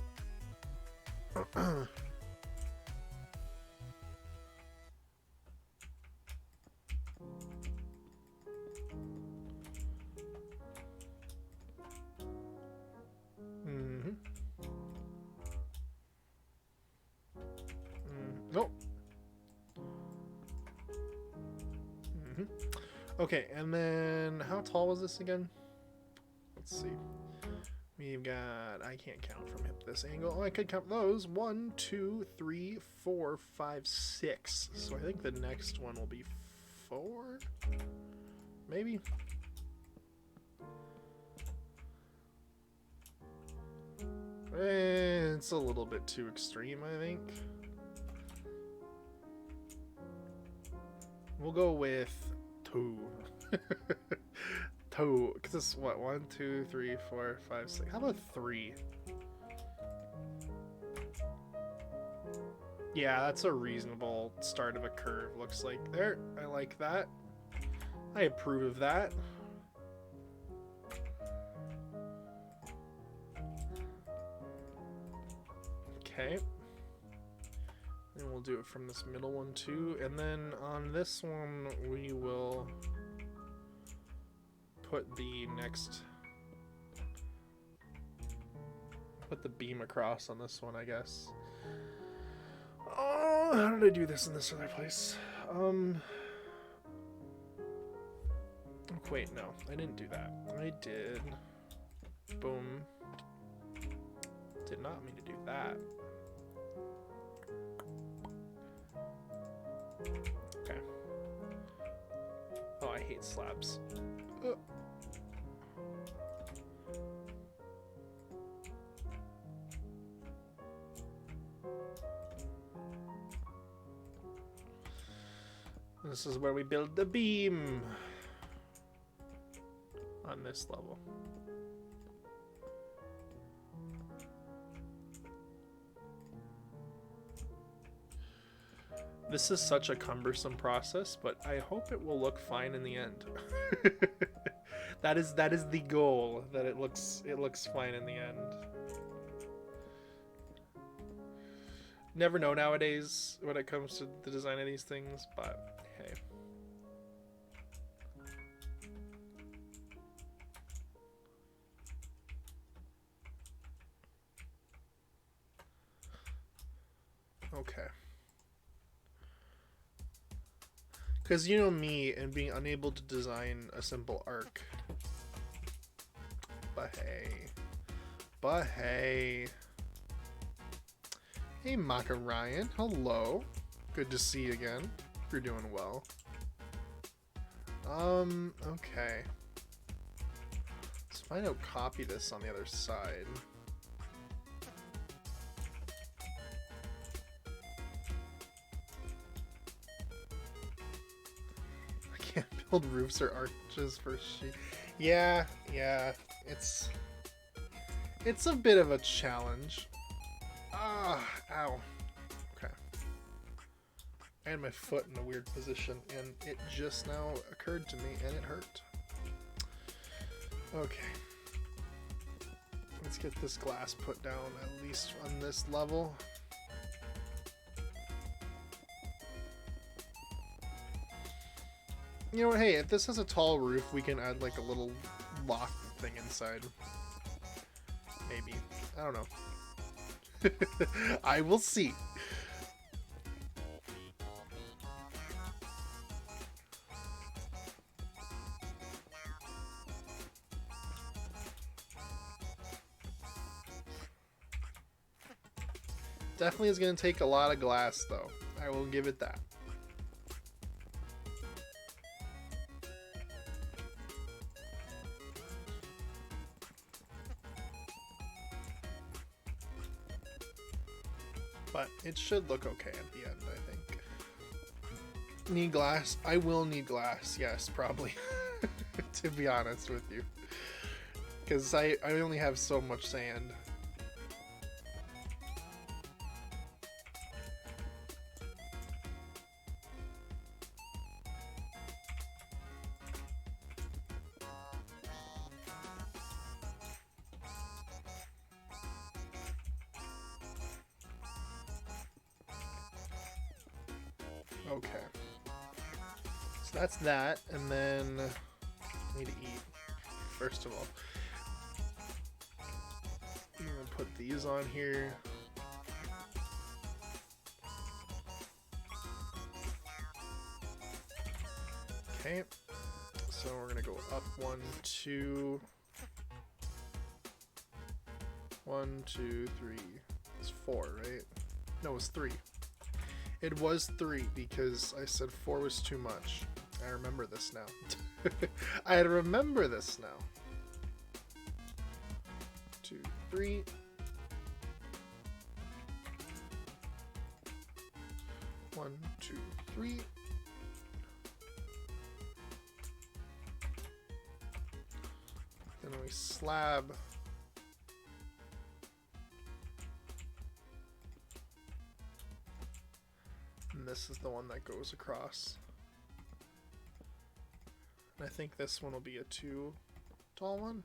A: Nope. Okay, and then how tall was this again? Let's see. We've got, I can't count from hip to this angle. Oh, I could count those. 1, 2, 3, 4, 5, 6. So I think the next one will be 4? Maybe? It's a little bit too extreme, I think. We'll go with 2. 2, because this is what, 1, 2, 3, 4, 5, 6. How about 3? Yeah, that's a reasonable start of a curve, looks like. There, I like that. I approve of that. Okay. And we'll do it from this middle one too. And then on this one, we will put the beam across on this one, I guess. Oh, how did I do this in this other place? Wait, no, I didn't do that. I did. Boom. Did not mean to do that. Okay. Oh, I hate slabs. This is where we build the beam on this level. This is such a cumbersome process, but I hope it will look fine in the end. that is the goal, that it looks fine in the end. Never know nowadays when it comes to the design of these things, but hey. Okay. Because you know me and being unable to design a simple arc. But hey. But hey. Hey, Maka Ryan. Hello. Good to see you again. You're doing well. Okay. Let's find out, copy this on the other side. I can't build roofs or arches for sheep. Yeah, it's a bit of a challenge. Ah, ow. Okay. I had my foot in a weird position and it just now occurred to me and it hurt. Okay. Let's get this glass put down at least on this level. You know what, hey, if this has a tall roof, we can add like a little loft thing inside. Maybe. I don't know. I will see. Definitely is going to take a lot of glass, though. I will give it that. But it should look okay at the end, I think. Need glass? I will need glass, yes, probably. To be honest with you. Because I only have so much sand. Okay. So that's that, and then I need to eat, first of all. I'm gonna put these on here. Okay. So we're gonna go up 1, 2. 1, 2, 3. It's 4, right? No, it's 3. It was 3 because I said 4 was too much. I remember this now. I remember this now. 2, 3. One, 2, 3. Then we slab. And this is the one that goes across. And I think this one will be a 2 tall one.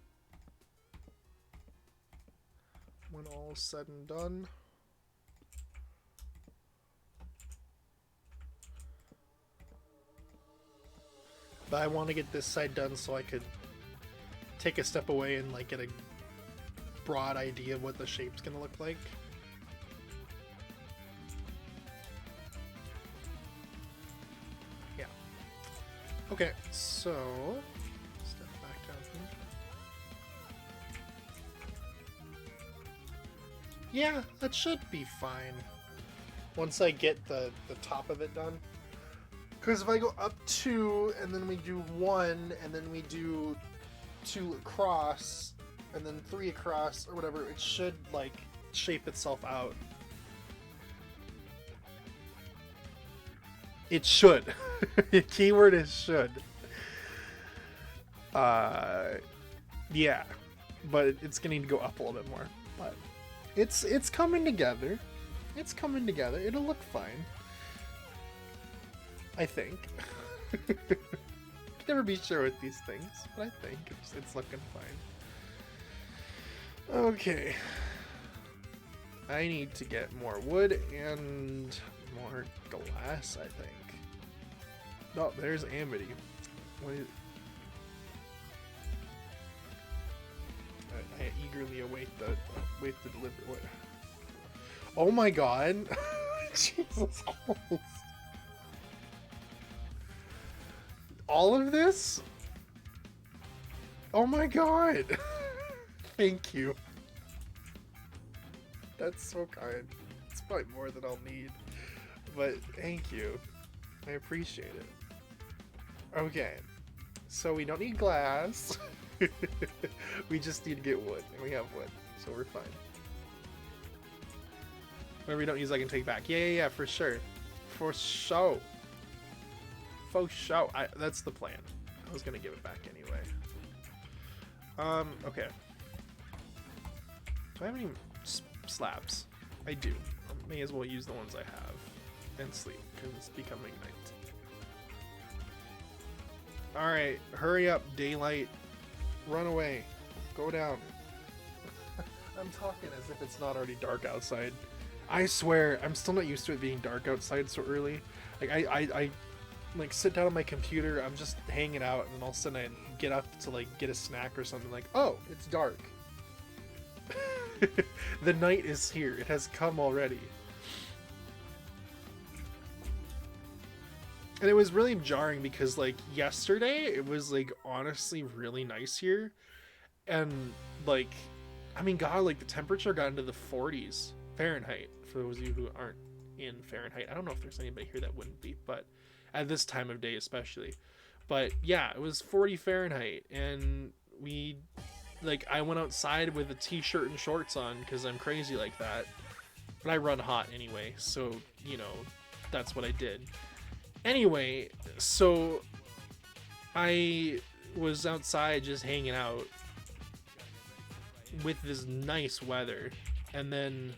A: When all is said and done. But I want to get this side done so I could take a step away and like get a broad idea of what the shape's gonna look like. Yeah. Okay, so step back down here. Yeah, that should be fine. Once I get the top of it done. Because if I go up 2, and then we do 1, and then we do 2 across, and then 3 across, or whatever, it should, like, shape itself out. It should. Keyword is should. Yeah. But it's gonna need to go up a little bit more. But it's coming together. It's coming together. It'll look fine. I think. Never be sure with these things, but I think it's looking fine. Okay. I need to get more wood and more glass, I think. Oh, there's Amity. What is... I eagerly await the delivery. What? Oh my god! Jesus Christ! All of this? Oh my god! Thank you. That's so kind. It's probably more than I'll need, but thank you. I appreciate it. Okay, so we don't need glass. We just need to get wood, and we have wood, so we're fine. Whatever we don't use, I can take back. Yeah, for sure. For show. For show. That's the plan. I was gonna give it back anyway. Okay. Do I have any slabs? I do. I may as well use the ones I have and sleep, because it's becoming night. Alright, hurry up, daylight. Run away. Go down. I'm talking as if it's not already dark outside. I swear, I'm still not used to it being dark outside so early. Like, I like, sit down on my computer, I'm just hanging out, and then all of a sudden I get up to, like, get a snack or something, like, oh, it's dark. The night is here. It has come already. And it was really jarring because, like, yesterday, it was, like, honestly really nice here. And, like, I mean, God, like, the temperature got into the 40s Fahrenheit, for those of you who aren't in Fahrenheit. I don't know if there's anybody here that wouldn't be, but at this time of day especially. But, yeah, it was 40 Fahrenheit, and we, like, I went outside with a t-shirt and shorts on because I'm crazy like that. But I run hot anyway, so, you know, that's what I did. Anyway, so I was outside just hanging out with this nice weather, and then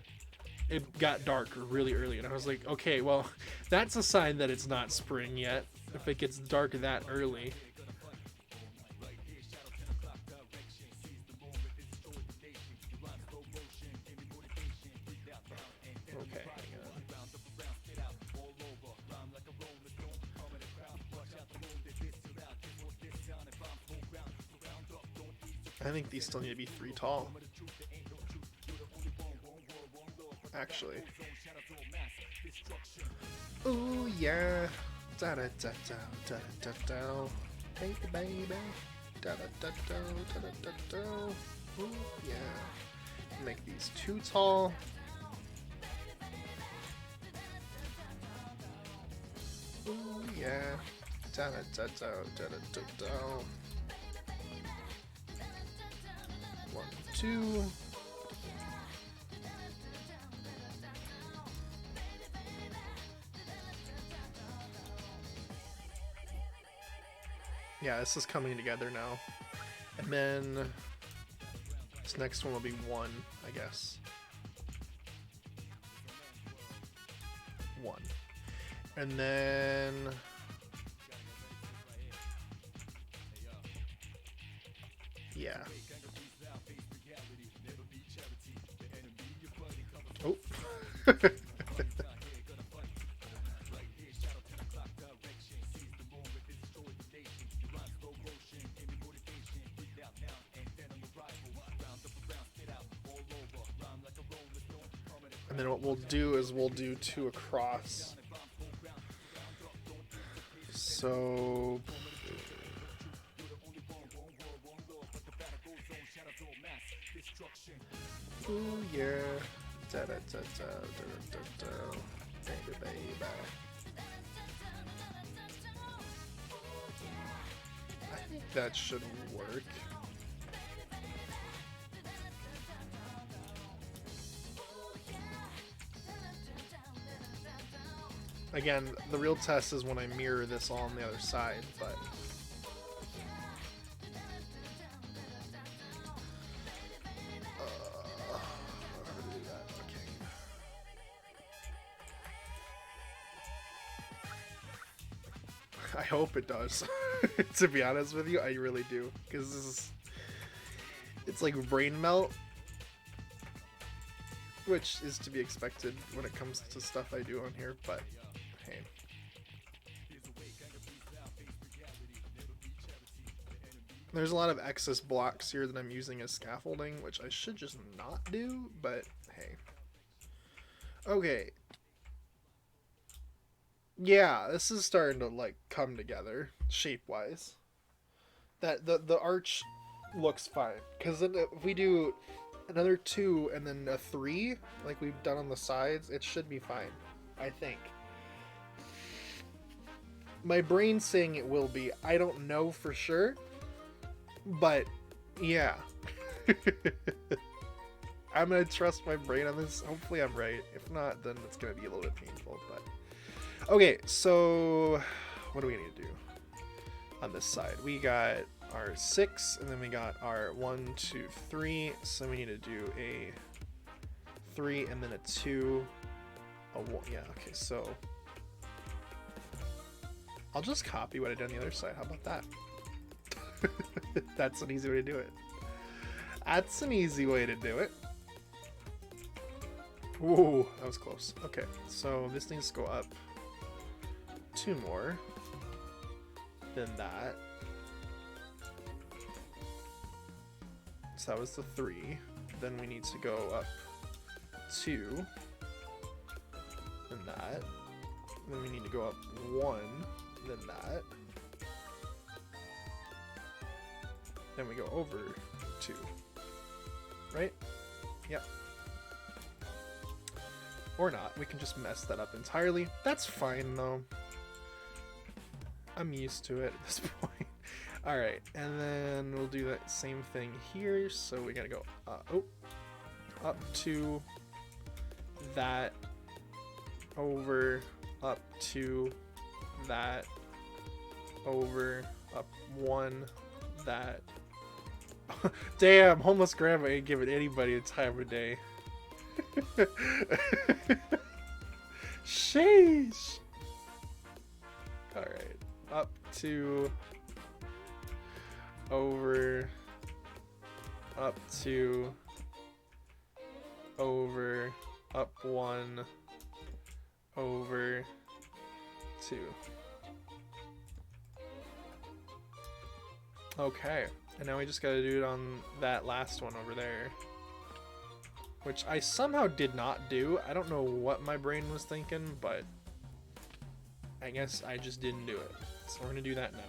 A: it got dark really early, and I was like, okay, well, that's a sign that it's not spring yet, if it gets dark that early. Okay, hang on. I think these still need to be 3 tall. Actually. Ooh yeah. Da da da da da da da. Hey baby. Da da da da da da da. Ooh yeah. Make these 2 tall. Ooh yeah. Da da da da da da da. 1, 2. Yeah, this is coming together now. And then this next one will be 1, I guess. 1. And then yeah. Oh. And then what we'll do is we'll do 2 across. So ooh yeah. Da da da da da da da. Baby baby. I think that should work. Again, the real test is when I mirror this all on the other side, but I hope it does. To be honest with you, I really do. Because this is... It's like brain melt. Which is to be expected when it comes to stuff I do on here, but hey. There's a lot of excess blocks here that I'm using as scaffolding, which I should just not do, but hey. Okay. Yeah, this is starting to like come together shape-wise. That the arch looks fine, because then if we do another 2 and then a 3 like we've done on the sides, it should be fine, I think. My brain's saying it will be. I don't know for sure, but yeah. I'm gonna trust my brain on this. Hopefully I'm right. If not, then it's gonna be a little bit painful, but okay. So what do we need to do on this side? We got our 6, and then we got our 1, 2, 3. So we need to do a 3 and then a 2, a 1. Yeah, okay, so I'll just copy what I did on the other side. How about that? That's an easy way to do it. That's an easy way to do it. Whoa, that was close. Okay, so this needs to go up 2 more than that. So that was the 3. Then we need to go up 2. Then that. Then we need to go up 1. Then that. Then we go over 2. Right? Yep. Or not. We can just mess that up entirely. That's fine though. I'm used to it at this point. Alright, and then we'll do that same thing here. So we gotta go up to that, over, up to that, over, up 1, that. Damn, homeless grandma ain't giving anybody a time of day. Sheesh. Alright, up to, over, up to, over, up 1, over 2. Okay, and now we just gotta do it on that last one over there, which I somehow did not do. I don't know what my brain was thinking, but I guess I just didn't do it. So we're gonna do that now.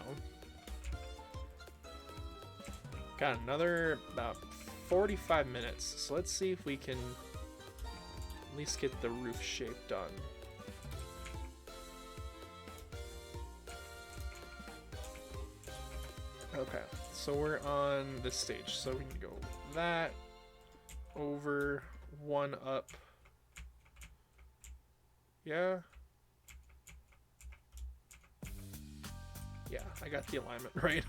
A: Got another about 45 minutes, so let's see if we can at least get the roof shape done. Okay, so we're on this stage, so we can go that, over, 1 up. Yeah? Yeah, I got the alignment right.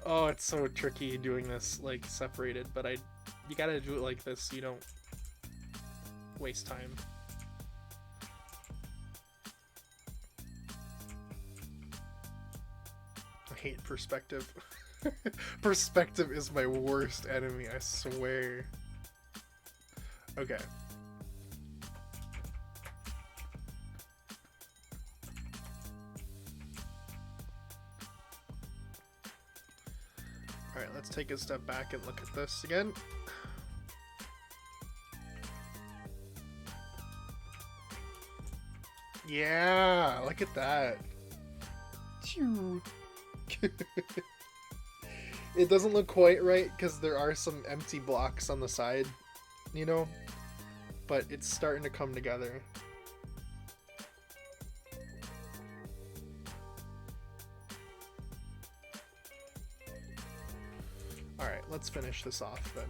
A: Oh, it's so tricky doing this like separated, but you gotta do it like this so you don't waste time. I hate perspective. Perspective is my worst enemy, I swear. Okay. Alright, let's take a step back and look at this again. Yeah, look at that. It doesn't look quite right because there are some empty blocks on the side, you know? But it's starting to come together. Alright, let's finish this off then.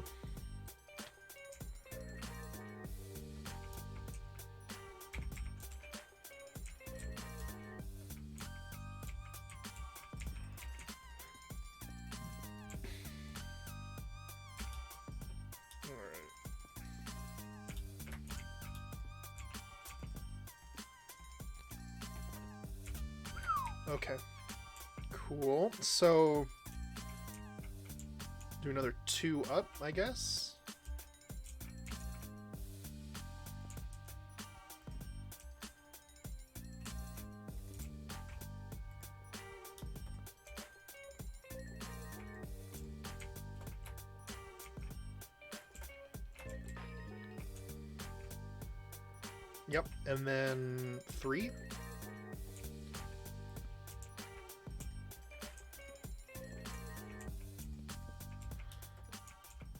A: Okay. Cool. So do another 2 up, I guess. Yep, and then 3.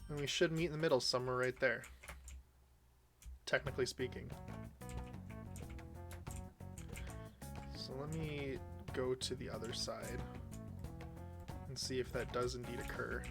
A: And we should meet in the middle somewhere right there. Technically speaking. So let me go to the other side and see if that does indeed occur.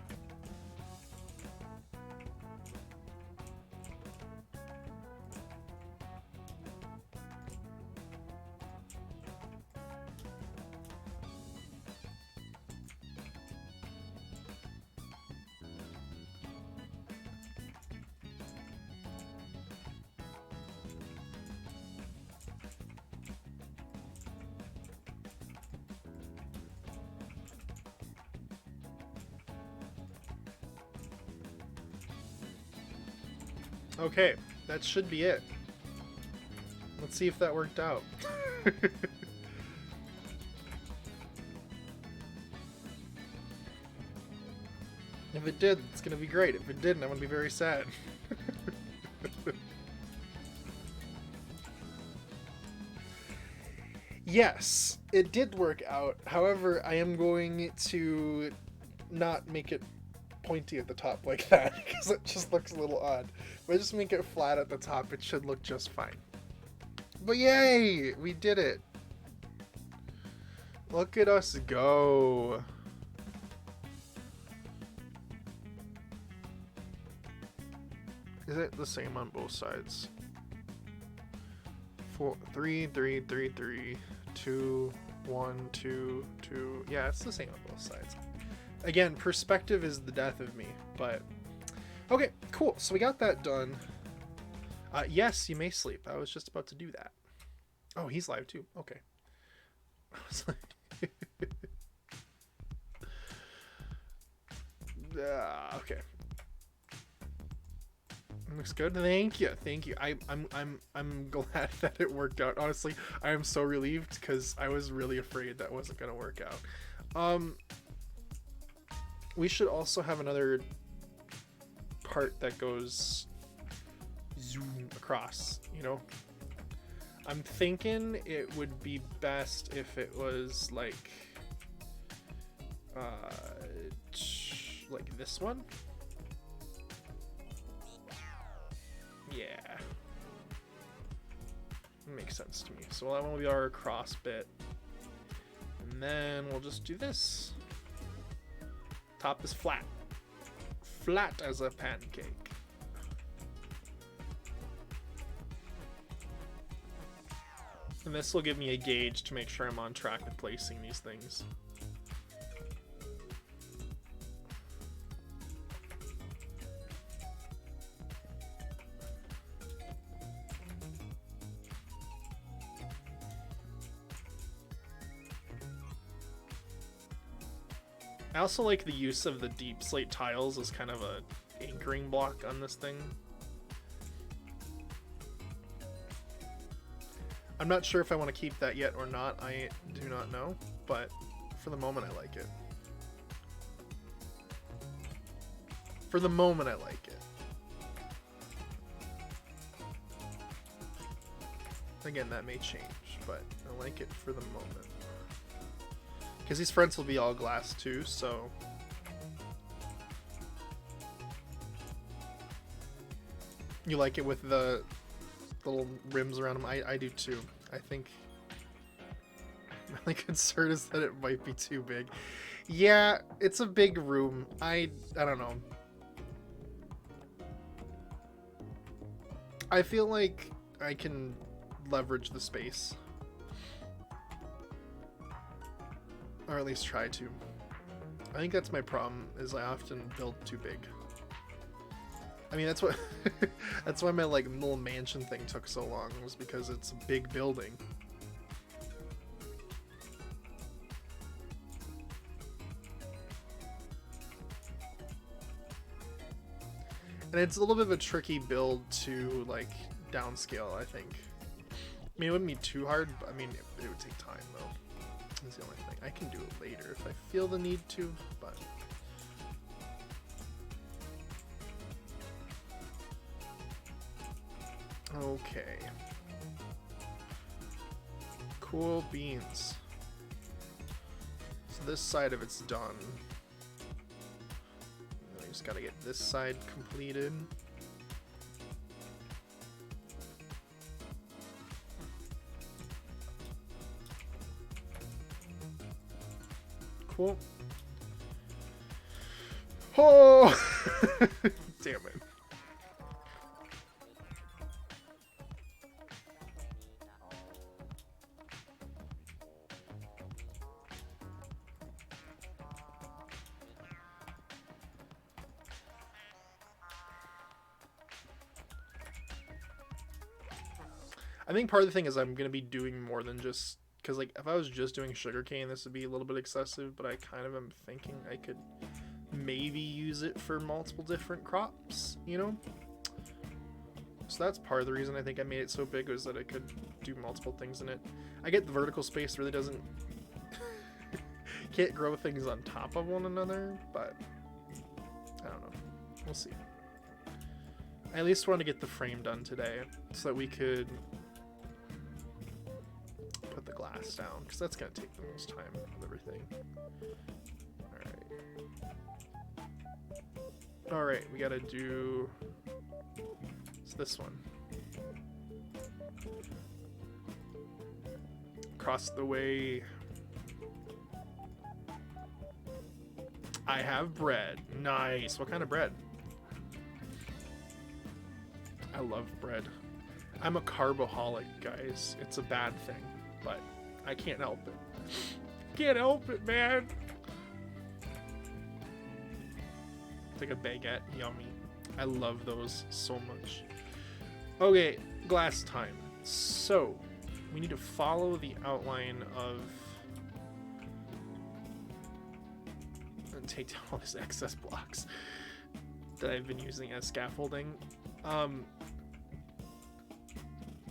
A: Okay, that should be it. Let's see if that worked out. If it did, it's gonna be great. If it didn't, I'm gonna be very sad. Yes, it did work out. However, I am going to not make it pointy at the top like that because it just looks a little odd. If I just make it flat at the top, it should look just fine. But yay! We did it! Look at us go! Is it the same on both sides? 4, 3, 3, 3, 3, 2, 1, 2, 2. Yeah, it's the same on both sides. Again, perspective is the death of me, but okay, cool. So we got that done. Yes, you may sleep. I was just about to do that. Oh, he's live too. Okay. I was like, okay. Looks good. Thank you. Thank you. I'm glad that it worked out. Honestly, I am so relieved because I was really afraid that wasn't gonna work out. We should also have another part that goes zoom across, you know? I'm thinking it would be best if it was like this one. Yeah. Makes sense to me. So that one will be our cross bit. And then we'll just do this. Top is flat. Flat as a pancake. And this will give me a gauge to make sure I'm on track with placing these things. I also like the use of the deep slate tiles as kind of a anchoring block on this thing. I'm not sure if I want to keep that yet or not. I do not know, but for the moment I like it. For the moment I like it. Again, that may change, but I like it for the moment. Because these fronts will be all glass too, so... You like it with the little rims around them? I do too. I think... My only concern is that it might be too big. Yeah, it's a big room. I don't know. I feel like I can leverage the space. Or at least try to. I think that's my problem, is I often build too big. I mean, that's what that's why my like little mansion thing took so long, was because it's a big building. And it's a little bit of a tricky build to like downscale, I think. I mean, it wouldn't be too hard, but I mean, it would take time though. That's the only thing. I can do it later if I feel the need to, but... Okay. Cool beans. So this side of it's done. We just gotta get this side completed. Cool. Oh! Damn it. I think part of the thing is I'm going to be doing more than just... Because, like, if I was just doing sugarcane, this would be a little bit excessive, but I kind of am thinking I could maybe use it for multiple different crops, you know? So that's part of the reason I think I made it so big, was that I could do multiple things in it. I get the vertical space really doesn't... can't grow things on top of one another, but... I don't know. We'll see. I at least want to get the frame done today, so that we could... put the glass down, because that's going to take the most time with everything. Alright, we got to do... it's this one. Across the way. I have bread. Nice. What kind of bread? I love bread. I'm a carboholic, guys. It's a bad thing, but I can't help it. Can't help it, man. It's like a baguette. Yummy. I love those so much. Okay, glass time. So, we need to follow the outline of... and take down all these excess blocks that I've been using as scaffolding.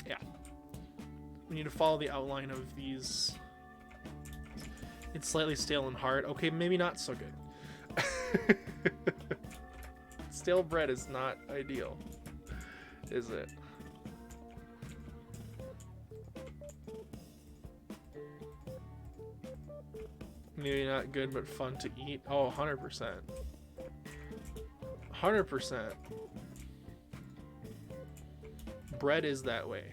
A: Yeah. We need to follow the outline of these. It's slightly stale and hard. Okay, maybe not so good. Stale bread is not ideal, is it? Maybe not good, but fun to eat. Oh, 100%. 100%. Bread is that way.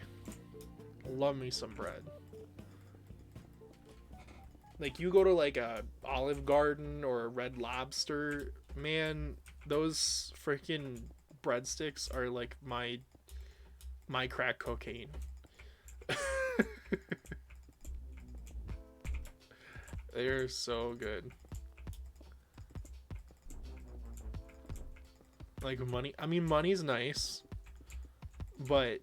A: Love me some bread. Like, you go to like a Olive Garden or a Red Lobster, man, those freaking breadsticks are like my crack cocaine. They're so good. Like, money, I mean, money's nice, but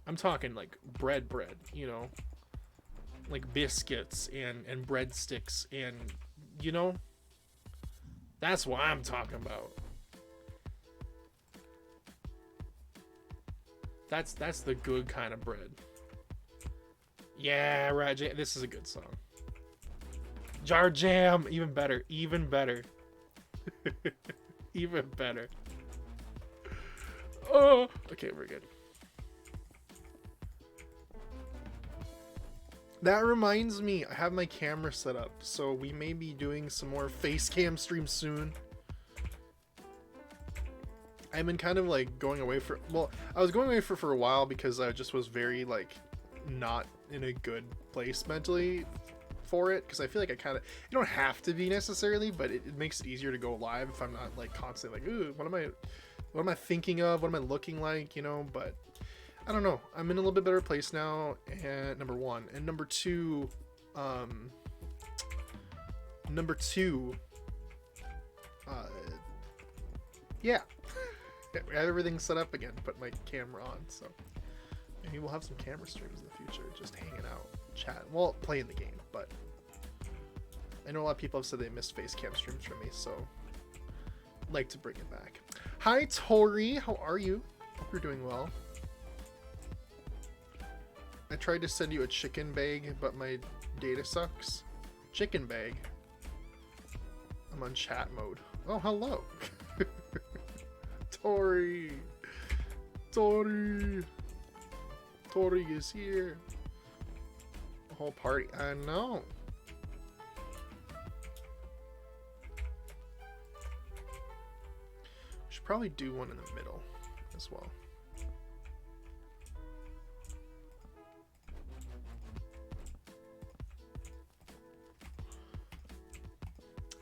A: I'm talking like bread, you know, like biscuits and breadsticks, and you know, that's what I'm talking about. That's the good kind of bread. Yeah, right. This is a good song. Jar Jam, even better, even better. Even better. Oh, okay, we're good. That reminds me, I have my camera set up, so we may be doing some more face cam streams soon. I've been kind of like going away for, well, I was going away for a while because I just was very like not in a good place mentally for it, because I feel like I kind of, you don't have to be necessarily, but it makes it easier to go live if I'm not like constantly like, ooh, what am I thinking of, what am I looking like, you know? But I don't know, I'm in a little bit better place now, and number one, and number two, yeah. I have everything set up again, put my camera on, so maybe we'll have some camera streams in the future, just hanging out, chatting, well, playing the game. But I know a lot of people have said they missed face cam streams from me, so like to bring it back. Hi, Tori. How are you? Hope you're doing well. I tried to send you a chicken bag, but my data sucks. Chicken bag. I'm on chat mode. Oh, hello. Tori. Tori. Tori is here. The whole party. I know. We should probably do one in the middle as well.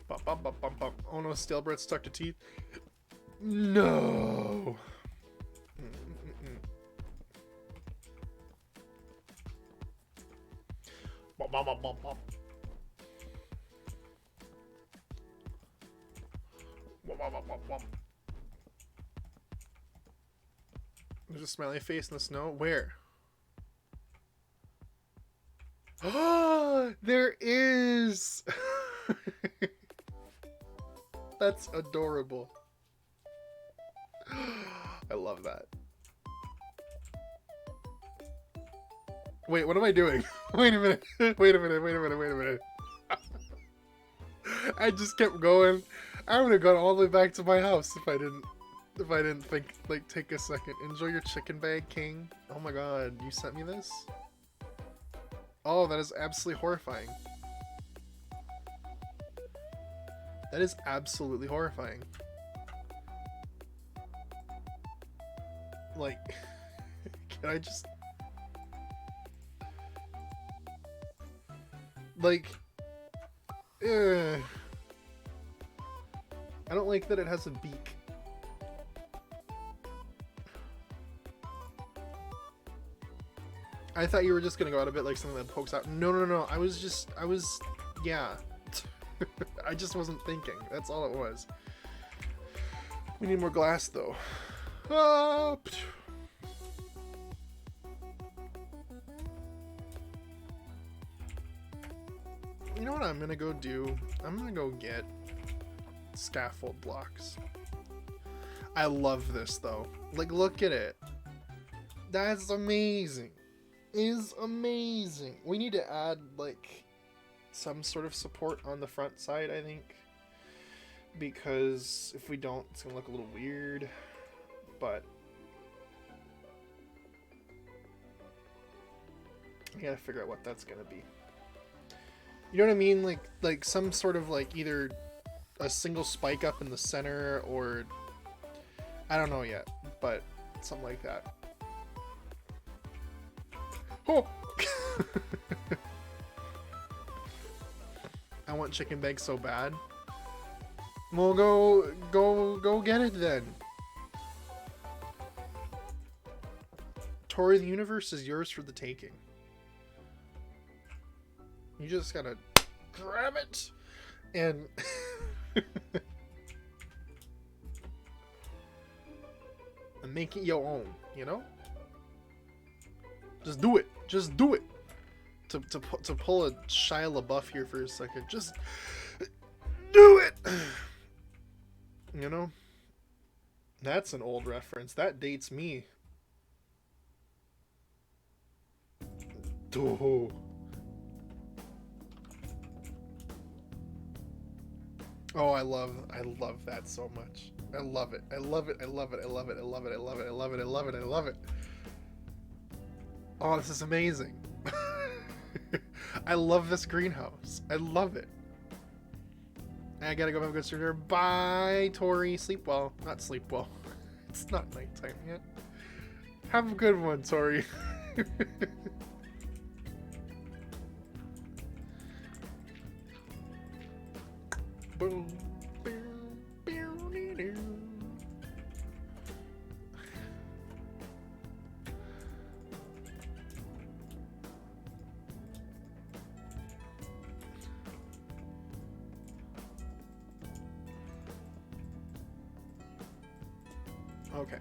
A: Bump, bump, bump, bump, bump. Oh no, stale bread stuck to teeth. No. Bump, bump, bump, bump, bump. Bump, bump, bump, bump, bump. There's a smiley face in the snow. Where? Oh, there is. That's adorable. I love that. Wait, what am I doing? Wait a minute. Wait a minute. Wait a minute. Wait a minute. I just kept going. I would have gone all the way back to my house if I didn't think, like, take a second. Enjoy your chicken bag, King. Oh my god, you sent me this? Oh, that is absolutely horrifying. That is absolutely horrifying. Like, can I just... Like... I don't like that it has a beak. I thought you were just gonna go out a bit like something that pokes out. No, no, no. I was, yeah. I just wasn't thinking. That's all it was. We need more glass, though. Ah, you know what I'm gonna go do? I'm gonna go get scaffold blocks. I love this, though. Like, look at it. That's amazing. It is amazing. We need to add, like, some sort of support on the front side, I think, because if we don't, it's gonna look a little weird. But I gotta figure out what that's gonna be. You know what I mean? Like some sort of, like, either a single spike up in the center, or I don't know yet, but something like that. Oh. I want chicken bag so bad. Well, go get it then. Tori, the universe is yours for the taking. You just gotta grab it and and make it your own, you know? Just do it. Just do it. To pull a Shia LaBeouf here for a second. Just do it. You know? That's an old reference. That dates me. Oh. Oh, I love that so much. I love it. I love it. I love it. I love it. I love it. I love it. I love it. I love it. I love it. Oh, this is amazing. I love this greenhouse. I love it. I gotta go have a good surgery. Bye, Tori. Sleep well. Not sleep well. It's not nighttime yet. Have a good one, Tori. Boom. Okay.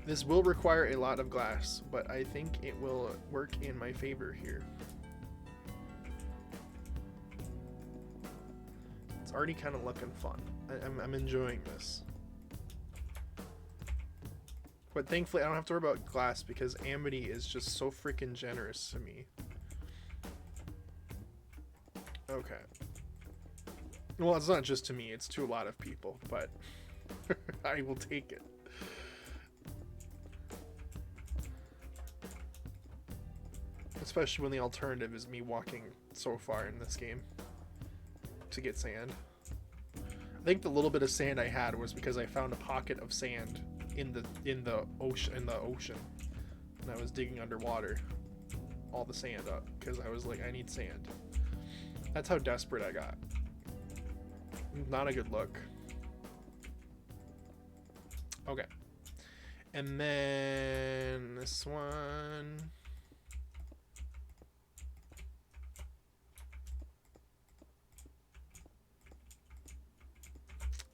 A: This will require a lot of glass, but I think it will work in my favor here. already kind of looking fun. I'm enjoying this. But thankfully, I don't have to worry about glass because Amity is just so freaking generous to me. Okay. Well, it's not just to me, it's to a lot of people, but I will take it. Especially when the alternative is me walking so far in this game to get sand. I think the little bit of sand I had was because I found a pocket of sand in the ocean, and I was digging underwater all the sand up because I was like, I need sand. That's how desperate I got. Not a good look. Okay. And then this one.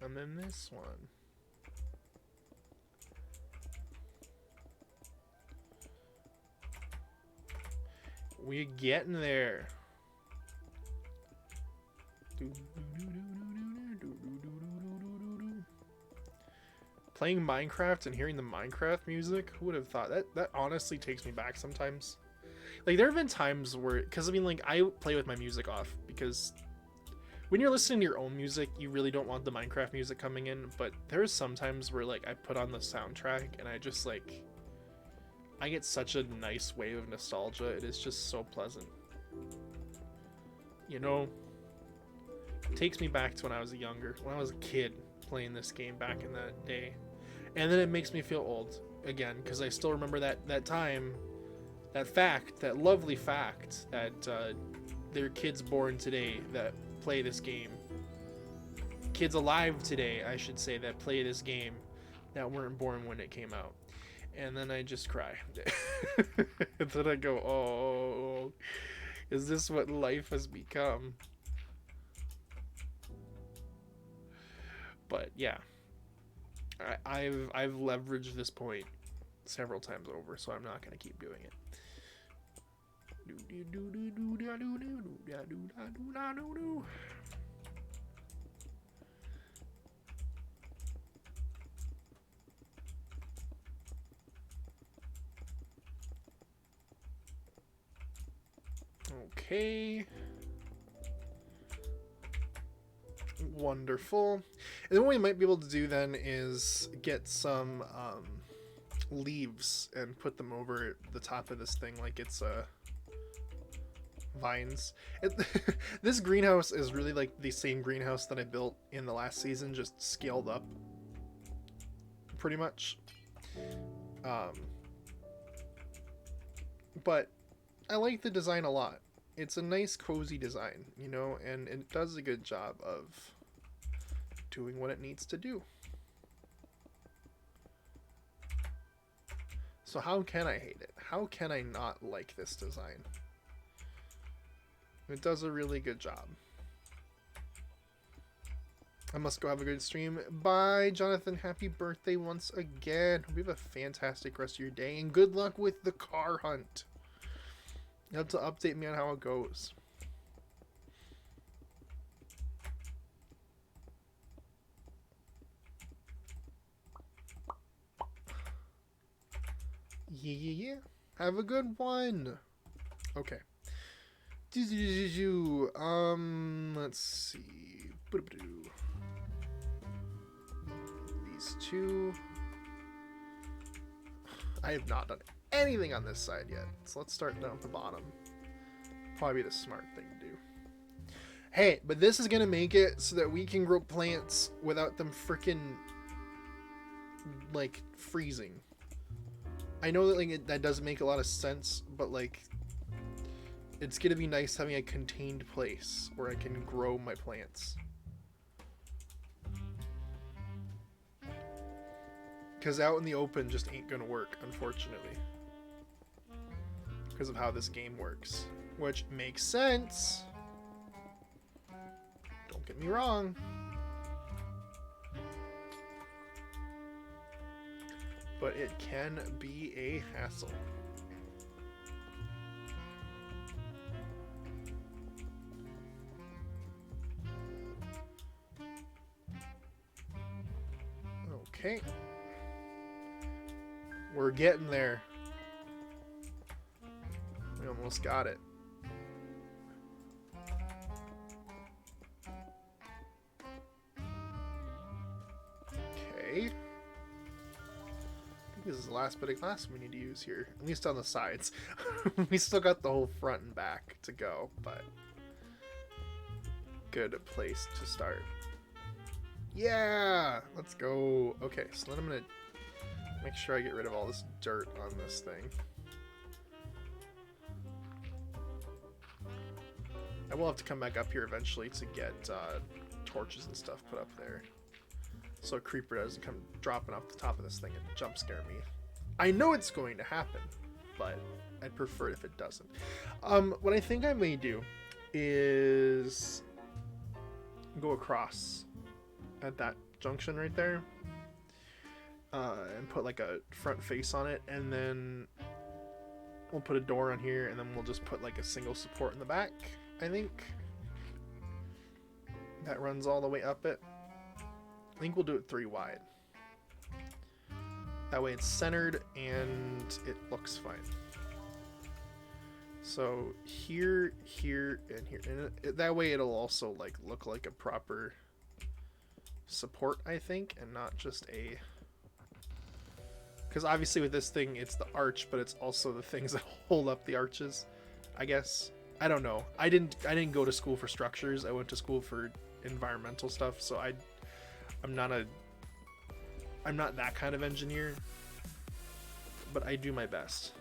A: And then this one. We're getting there. Playing Minecraft and hearing the Minecraft music, who would have thought that? That honestly takes me back sometimes. Like, there have been times where, because I mean, like, I play with my music off because when you're listening to your own music, you really don't want the Minecraft music coming in, but there's sometimes where, like, I put on the soundtrack and I just, like, I get such a nice wave of nostalgia. It is just so pleasant. You know, it takes me back to when I was when I was a kid playing this game back in that day. And then it makes me feel old again, because I still remember that time, that lovely fact that there are kids born today that play this game. Kids alive today, I should say, that play this game that weren't born when it came out. And then I just cry. And then I go, oh, is this what life has become? But yeah, I've leveraged this point several times over, so I'm not gonna keep doing it. Okay. Wonderful. And then what we might be able to do then is get some leaves and put them over the top of this thing like it's vines. This greenhouse is really like the same greenhouse that I built in the last season, just scaled up pretty much. But I like the design a lot. It's a nice cozy design, you know, and it does a good job of doing what it needs to do. So how can I hate it? How can I not like this design? It does a really good job. I must go have a good stream. Bye, Jonathan. Happy birthday once again. Hope you have a fantastic rest of your day, and good luck with the car hunt. You have to update me on how it goes. Yeah. Have a good one. Okay. Let's see. These two. I have not done anything on this side yet, so let's start down at the bottom. Probably be the smart thing to do. Hey, but this is gonna make it so that we can grow plants without them freaking like freezing. I know that like that doesn't make a lot of sense, but like it's gonna be nice having a contained place where I can grow my plants. Because out in the open just ain't gonna work, unfortunately. Because of how this game works. Which makes sense. Don't get me wrong. But it can be a hassle. Okay. We're getting there. We almost got it. Okay. I think this is the last bit of glass we need to use here. At least on the sides. We still got the whole front and back to go, but good place to start. Yeah! Let's go. Okay, so then I'm gonna make sure I get rid of all this dirt on this thing. I will have to come back up here eventually to get torches and stuff put up there. So a creeper doesn't come dropping off the top of this thing and jump scare me. I know it's going to happen, but I'd prefer it if it doesn't. What I think I may do is go across at that junction right there and put like a front face on it, and then we'll put a door on here, and then we'll just put like a single support in the back. I think that runs all the way up it. I think we'll do it 3 wide. That way it's centered and it looks fine. So here, here, and here. And that way it'll also like look like a proper support, I think, and not just a... Because obviously with this thing, it's the arch, but it's also the things that hold up the arches, I guess. I don't know. I didn't go to school for structures. I went to school for environmental stuff, so I'm not that kind of engineer, but I do my best.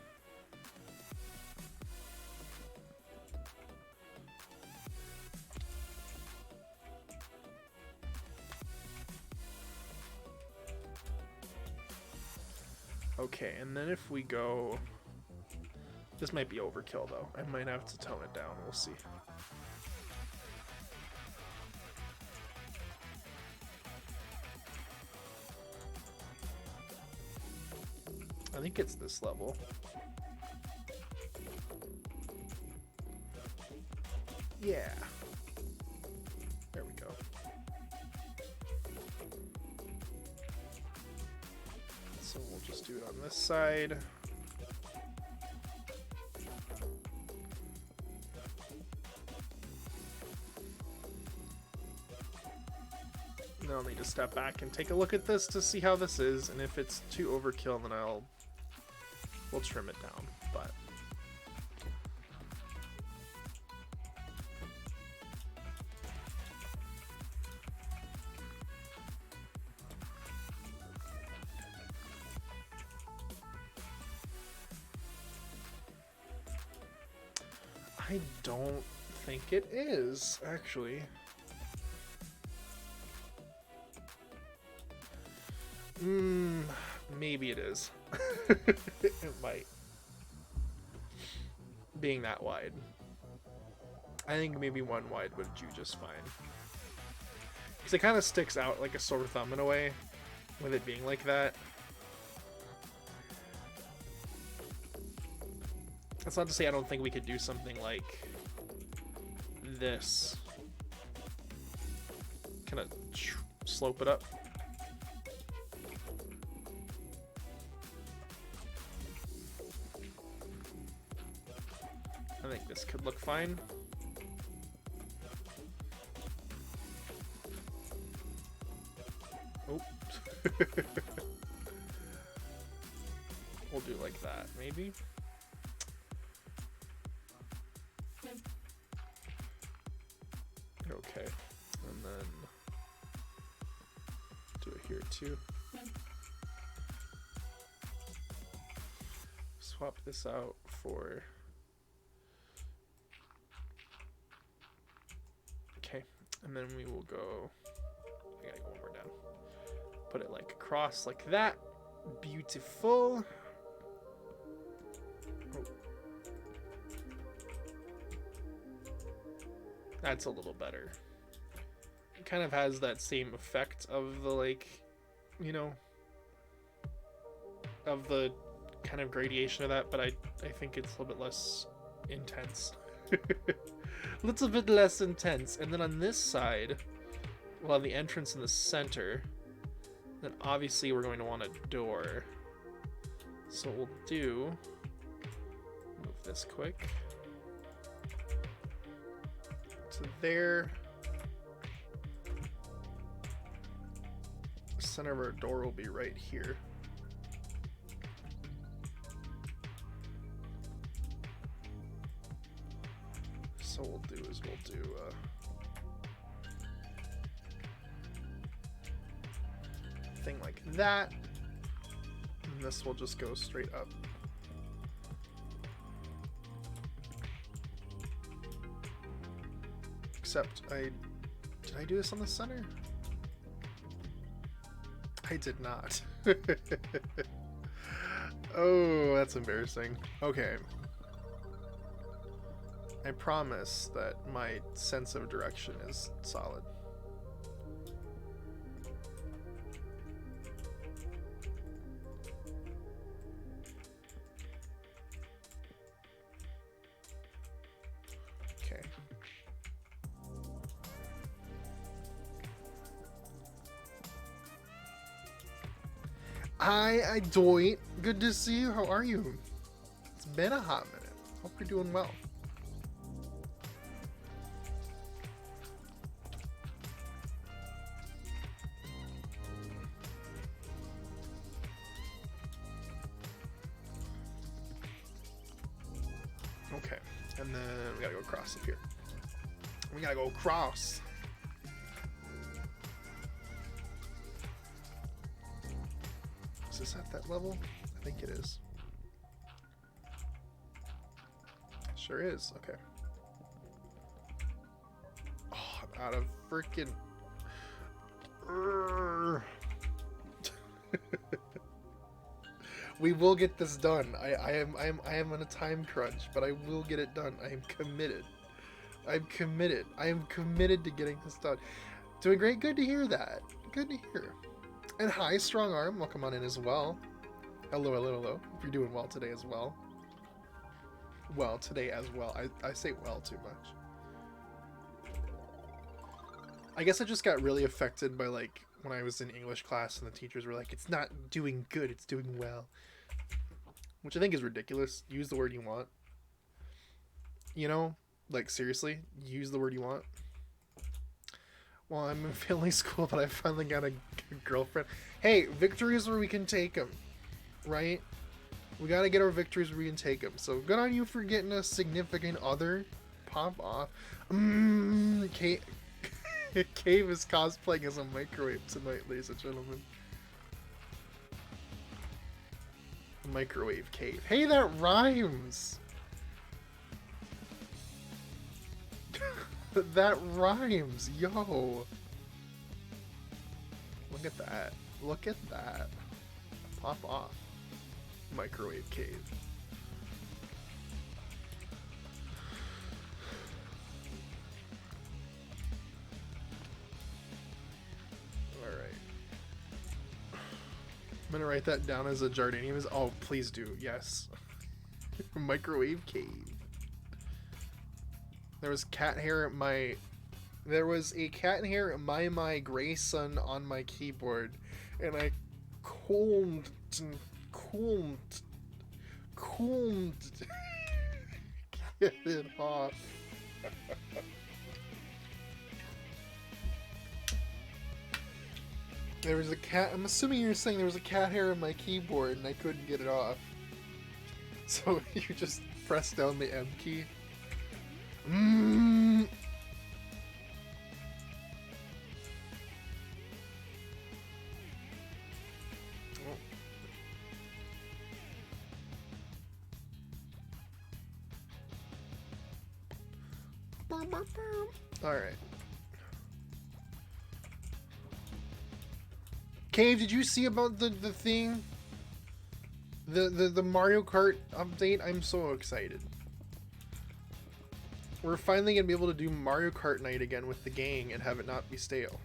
A: Okay, and then if we go... This might be overkill, though. I might have to tone it down. We'll see. I think it's this level. Yeah. There we go. So we'll just do it on this side. Then I'll need to step back and take a look at this to see how this is, and if it's too overkill, then we'll trim it down. But I don't think it is, actually. Maybe it is. It might. Being that wide. I think maybe 1 wide would do just fine. Because it kind of sticks out like a sore thumb in a way, with it being like that. That's not to say I don't think we could do something like this. Kind of slope it up. I think this could look fine. Oh. We'll do like that, maybe. Okay. And then do it here too. Swap this out for... Okay, and then we will go, I gotta go 1 more down. Put it like across like that. Beautiful. Oh. That's a little better. It kind of has that same effect of the, like, you know, of the kind of gradation of that, but I think it's a little bit less intense. Little bit less intense. And then on this side, we'll have the entrance in the center, Then obviously we're going to want a door. So what we'll do, move this quick to there. The center of our door will be right here. So what we'll do is we'll do thing like that, and this will just go straight up. Except did I do this on the center? I did not. Oh, that's embarrassing. Okay. I promise that my sense of direction is solid. Okay. Hi, Doit. Good to see you. How are you? It's been a hot minute. Hope you're doing well. Okay, and then we gotta go across up here. We gotta go across. Is this at that level? I think it is. Sure is. Okay. Oh, I'm out of freaking. We will get this done. I am on a time crunch, but I will get it done. I am committed. I'm committed. I am committed to getting this done. Doing great. Good to hear that. Good to hear. And hi, Strong Arm. Welcome on in as well. Hello, hello, hello. If you're doing well today as well. Well, today as well. I say well too much. I guess I just got really affected by, like, when I was in English class and the teachers were like, it's not doing good, it's doing well. Which I think is ridiculous. Use the word you want. You know? Like, seriously? Use the word you want. Well, I'm in family school, but I finally got a girlfriend. Hey, victories where we can take them. Right? We gotta get our victories where we can take them. So, good on you for getting a significant other. Pop off. Cave is cosplaying as a microwave tonight, ladies and gentlemen. Microwave cave. Hey, that rhymes! That rhymes, yo! Look at that. Look at that. Pop off. Microwave cave. Alright. I'm gonna write that down as a Jardinium. Oh, please do. Yes. Microwave cave. There was cat hair at my... There was a cat hair my grayson on my keyboard, and I combed get it off. There was a cat... I'm assuming you're saying there was a cat hair in my keyboard and I couldn't get it off. So you just press down the M key. Alright. Cave, did you see about the thing? The Mario Kart update? I'm so excited. We're finally gonna be able to do Mario Kart night again with the gang and have it not be stale.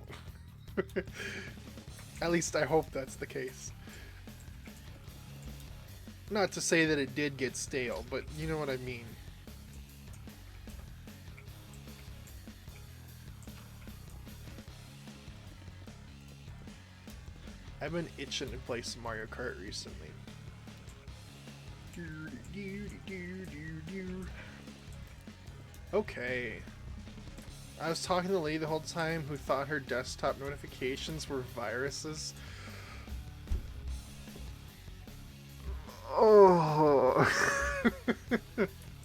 A: At least I hope that's the case. Not to say that it did get stale, but you know what I mean. I've been itching to play some Mario Kart recently. Okay. I was talking to the lady the whole time who thought her desktop notifications were viruses. Oh.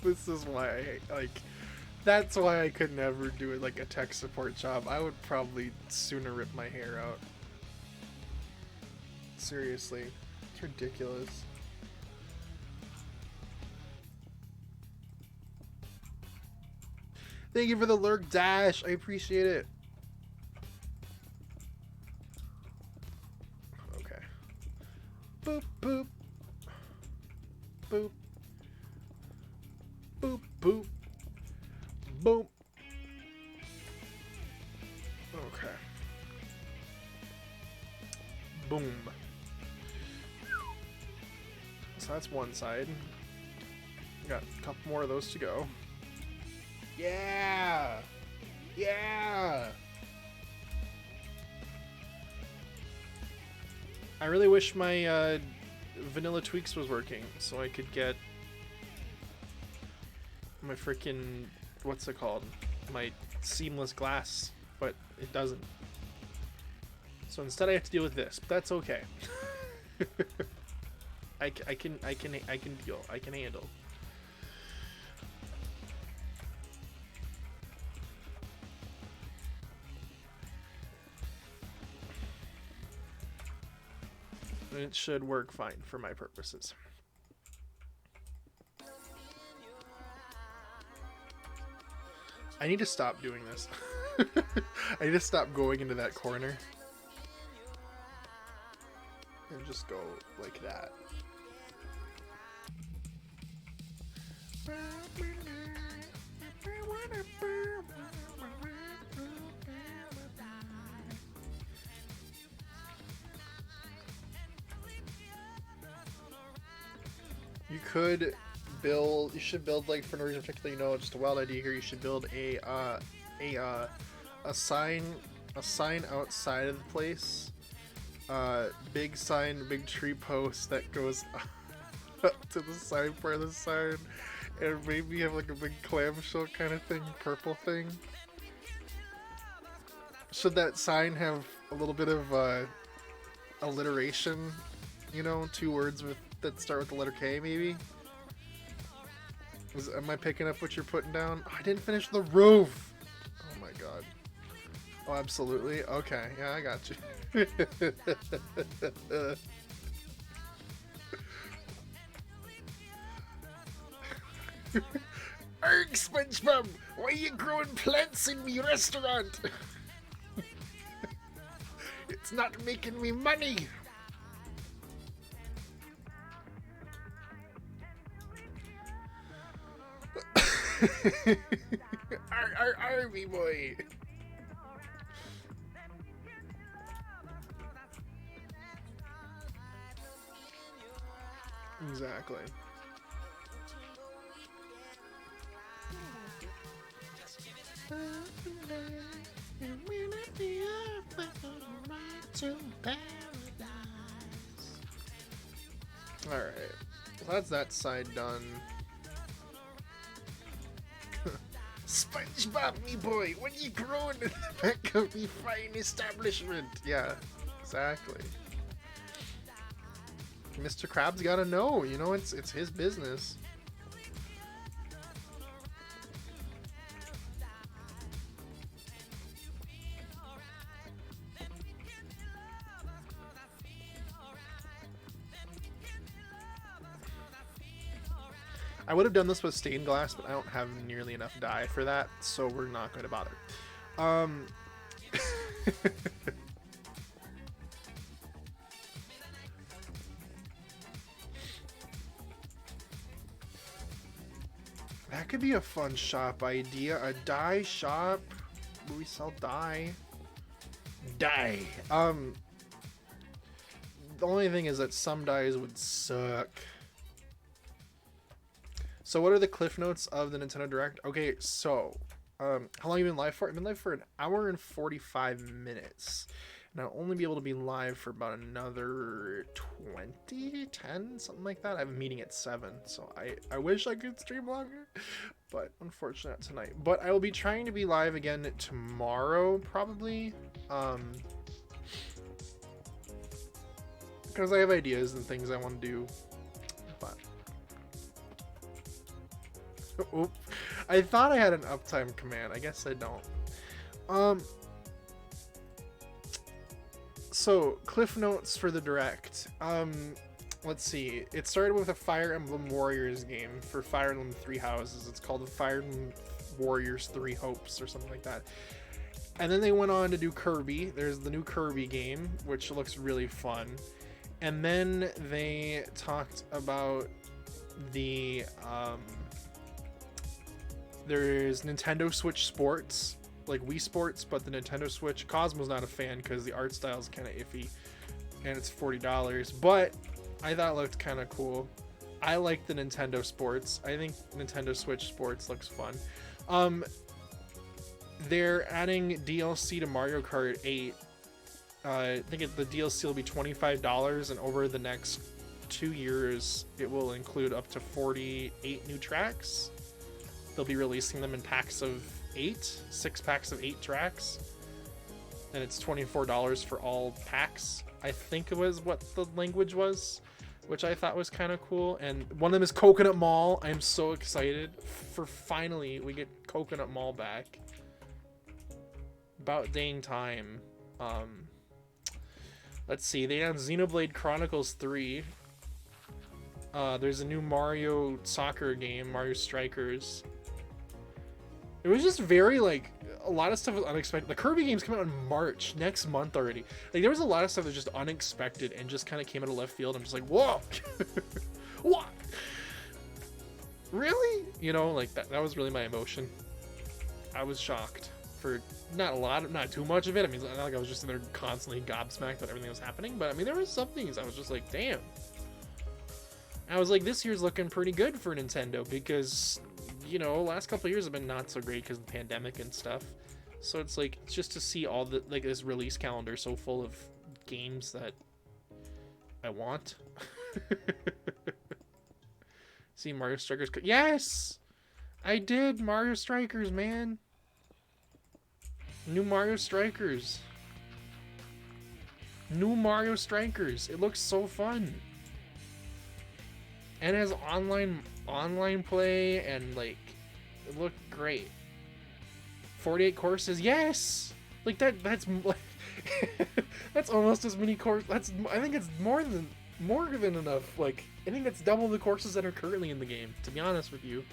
A: This is why that's why I could never do it like a tech support job. I would probably sooner rip my hair out. Seriously. It's ridiculous. Thank you for the lurk dash. I appreciate it. Okay. Boop boop. Boop. Boop boop. Boop. Okay. Boom. So that's one side. Got a couple more of those to go. Yeah! Yeah! I really wish my vanilla tweaks was working so I could get my freaking, what's it called? My seamless glass, but it doesn't. So instead I have to deal with this, but that's okay. I can deal. I can handle. It should work fine for my purposes. I need to stop doing this. I need to stop going into that corner. And just go like that. You could build. You should build, like, for no reason particular. You know, just a wild idea here. You should build a sign outside of the place. Big sign, big tree post that goes up to the side part of the sign, and maybe have like a big clamshell kind of thing, purple thing. Should that sign have a little bit of alliteration? You know, 2 words that start with the letter K, maybe? Am I picking up what you're putting down? Oh, I didn't finish the roof! Oh my god. Oh, absolutely? Okay, yeah, I got you. Erg, SpongeBob! Why are you growing plants in me restaurant? It's not making me money! Army boy! Exactly. Alright, so that's that side done. SpongeBob, me boy, when you growing in the back of me fine establishment? Yeah, exactly. Mr. Krabs gotta know, you know, it's his business. I would have done this with stained glass, but I don't have nearly enough dye for that, so we're not going to bother. That could be a fun shop idea. A dye shop where we sell dye. Dye. The only thing is that some dyes would suck. So what are the cliff notes of the Nintendo Direct? Okay, so how long have you been live for? I've been live for 1 hour and 45 minutes. and I'll only be able to be live for about another 10, something like that. I have a meeting at 7, so I wish I could stream longer, but unfortunately not tonight. But I will be trying to be live again tomorrow, probably, because I have ideas and things I want to do. But oop, I thought I had an uptime command. I guess I don't. So cliff notes for the direct. Let's see. It started with a Fire Emblem Warriors game for Fire Emblem 3 Houses. It's called the Fire Emblem Warriors 3 Hopes or something like that. And then they went on to do Kirby. There's the new Kirby game, which looks really fun. And then they talked about the there's Nintendo Switch Sports, like Wii Sports, but the Nintendo Switch. Cosmo's not a fan because the art style is kind of iffy, and it's $40. But I thought it looked kind of cool. I like the Nintendo Sports. I think Nintendo Switch Sports looks fun. They're adding DLC to Mario Kart 8. I think the DLC will be $25, and over the next 2 years, it will include up to 48 new tracks. They'll be releasing them in packs of 6 packs of 8 tracks, and it's $24 for all packs. I think it was what the language was, which I thought was kind of cool. And one of them is Coconut Mall. I'm so excited for finally we get Coconut Mall back. About dang time. Let's see, they announced Xenoblade Chronicles 3. There's a new Mario soccer game, Mario Strikers. It was just very, like, a lot of stuff was unexpected. The Kirby games come out in March, next month already. Like, there was a lot of stuff that was just unexpected and just kind of came out of left field. I'm just like, whoa! What? Really? You know, like, that was really my emotion. I was shocked for not too much of it. I mean, it's not like I was just in there constantly gobsmacked that everything was happening, but I mean, there were some things I was just like, damn. I was like, this year's looking pretty good for Nintendo because, you know, last couple of years have been not so great because of the pandemic and stuff. So it's like, just to see all the, like, this release calendar so full of games that I want. See Mario Strikers. Yes! I did Mario Strikers, man. New Mario Strikers. New Mario Strikers. It looks so fun. And it has online play, and like it looked great. 48 courses. Yes. Like that's that's almost as many courses. I think it's more than enough. Like I think that's double the courses that are currently in the game, to be honest with you.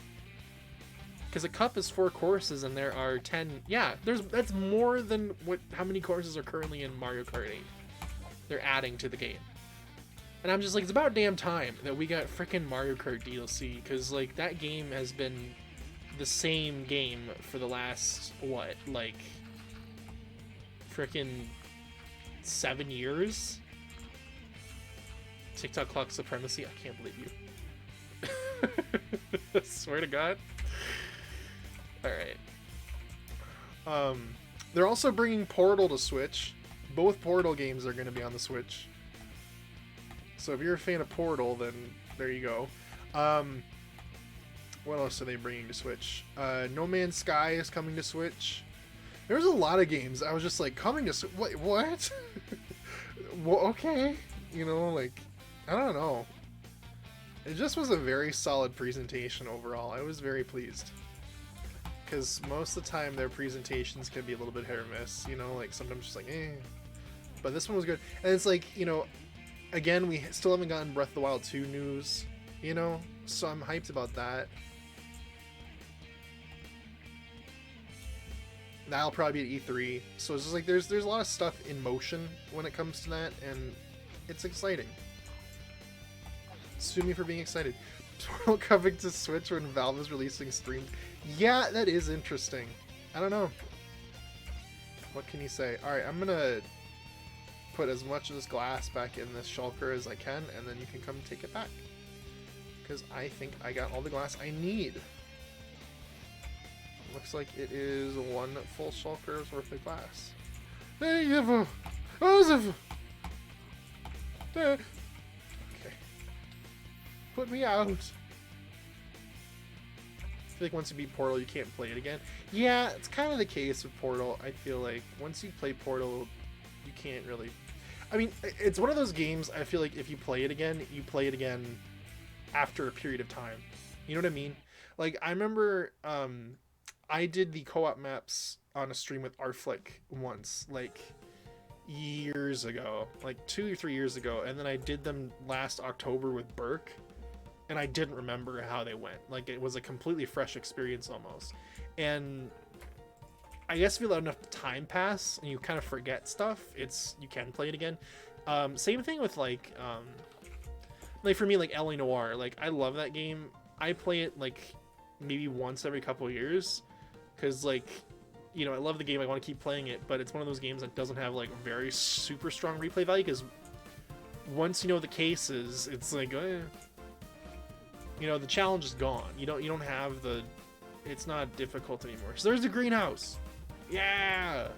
A: Because a cup is 4 courses and there are 10. Yeah, that's more than how many courses are currently in Mario Kart 8. They're adding to the game. And I'm just like, it's about damn time that we got frickin' Mario Kart DLC, because like that game has been the same game for the last like frickin' 7 years. TikTok clock supremacy. I can't believe you. I swear to God. Alright. They're also bringing Portal to Switch. Both Portal games are going to be on the Switch. So if you're a fan of Portal, then there you go. What else are they bringing to Switch? No Man's Sky is coming to Switch. There's a lot of games. I was just like, coming to Switch? What? Well, okay. You know, like, I don't know. It just was a very solid presentation overall. I was very pleased. Because most of the time their presentations can be a little bit hit or miss, you know, like sometimes just like, eh. But this one was good. And it's like, you know, again, we still haven't gotten Breath of the Wild 2 news, you know, so I'm hyped about that. That'll probably be at E3. So it's just like, there's a lot of stuff in motion when it comes to that, and it's exciting. Sue me for being excited. Portal coming to Switch when Valve is releasing stream. Yeah, that is interesting. I don't know. What can you say? Alright, I'm gonna put as much of this glass back in this shulker as I can, and then you can come take it back. Because I think I got all the glass I need. Looks like it is 1 full shulker's worth of glass. There you go. Okay. Put me out. I feel like once you beat Portal, you can't play it again. Yeah, it's kind of the case with Portal. I feel like once you play Portal, you can't really... I mean, it's one of those games, I feel like if you play it again, you play it again after a period of time. You know what I mean? Like, I remember I did the co-op maps on a stream with Arflick once, like, years ago. Like, 2 or 3 years ago. And then I did them last October with Burke. And I didn't remember how they went. Like, it was a completely fresh experience almost. And I guess if you let enough time pass and you kind of forget stuff, you can play it again. Same thing with like for me, like LA Noire. Like, I love that game. I play it like maybe once every couple of years because, like, you know, I love the game. I want to keep playing it, but it's one of those games that doesn't have like very super strong replay value because once you know the cases, it's like, you know, the challenge is gone. You don't have the... It's not difficult anymore. So there's the greenhouse. Yeah!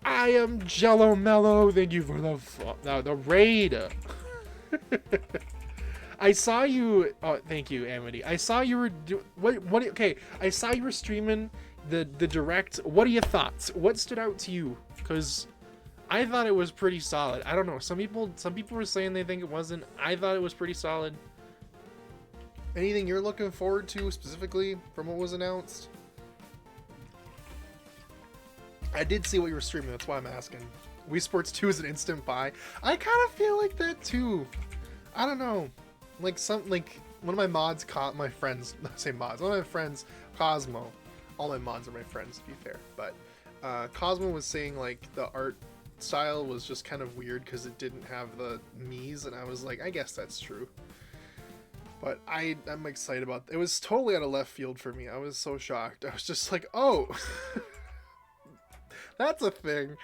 A: I am Jello Mellow. Thank you for the raid. I saw you. Oh, thank you, Amity. I saw you were what? Okay, I saw you were streaming the direct. What are your thoughts? What stood out to you? Because I thought it was pretty solid. I don't know. Some people were saying they think it wasn't. I thought it was pretty solid. Anything you're looking forward to specifically from what was announced? I did see what you were streaming. That's why I'm asking. Wii Sports 2 is an instant buy. I kind of feel like that too. I don't know. Like one of my mods caught my friends, not say mods, one of my friends, Cosmo. All my mods are my friends, to be fair. But Cosmo was saying like the art style was just kind of weird because it didn't have the Mii's, and I was like, I guess that's true. But I'm excited about it. It was totally out of left field for me. I was so shocked. I was just like, oh, that's a thing.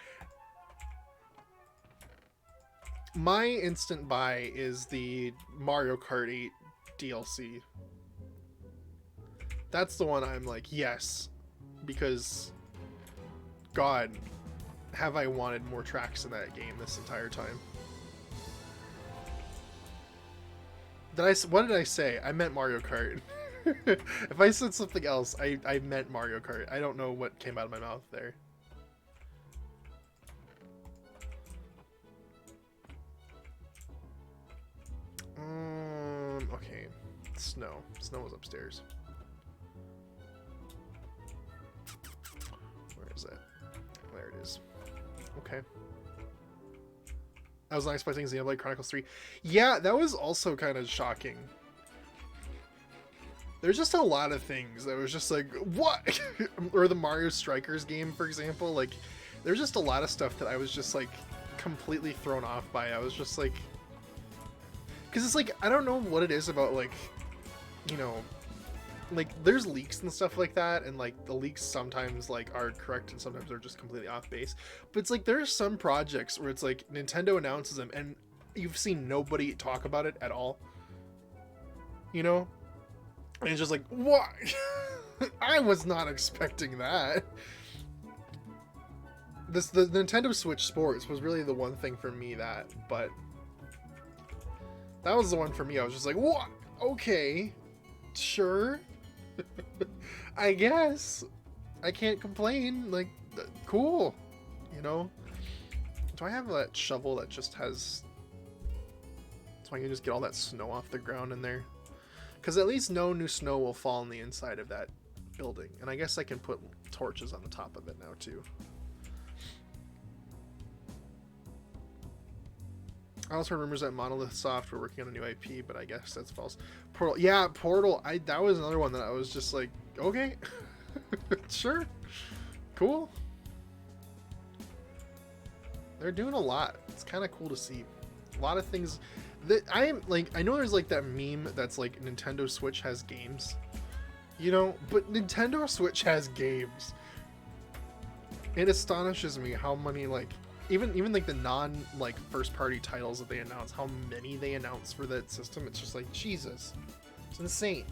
A: My instant buy is the Mario Kart 8 DLC. That's the one I'm like, yes. Because, God, have I wanted more tracks in that game this entire time. What did I say? I meant Mario Kart. If I said something else, I meant Mario Kart. I don't know what came out of my mouth there. Okay. Snow. Snow was upstairs. Where is it? There it is. Okay. I was not expecting Xenoblade Chronicles 3. Yeah, that was also kind of shocking. There's just a lot of things that was just like, what? Or the Mario Strikers game, for example. Like, there's just a lot of stuff that I was just like completely thrown off by. I was just like, because it's like, I don't know what it is about, like, you know, like there's leaks and stuff like that, and like the leaks sometimes like are correct and sometimes they're just completely off base. But it's like there's some projects where it's like Nintendo announces them and you've seen nobody talk about it at all, you know, and it's just like, what? I was not expecting that. The Nintendo Switch Sports was really the one thing for me but that was the one for me. I was just like, what? Okay, sure. I guess. I can't complain. Like, cool. You know? Do I have that shovel that just has... so I can just get all that snow off the ground in there? Because at least no new snow will fall on the inside of that building. And I guess I can put torches on the top of it now, too. I also heard rumors that Monolith Soft were working on a new IP, but I guess that's false. Portal, yeah, Portal. That was another one that I was just like, okay, sure, cool. They're doing a lot. It's kind of cool to see. A lot of things that I am like. I know there's like that meme that's like Nintendo Switch has games, you know, but Nintendo Switch has games. It astonishes me how many like even like the non like first party titles that they announce, how many they announce for that system, it's just like Jesus. It's insane.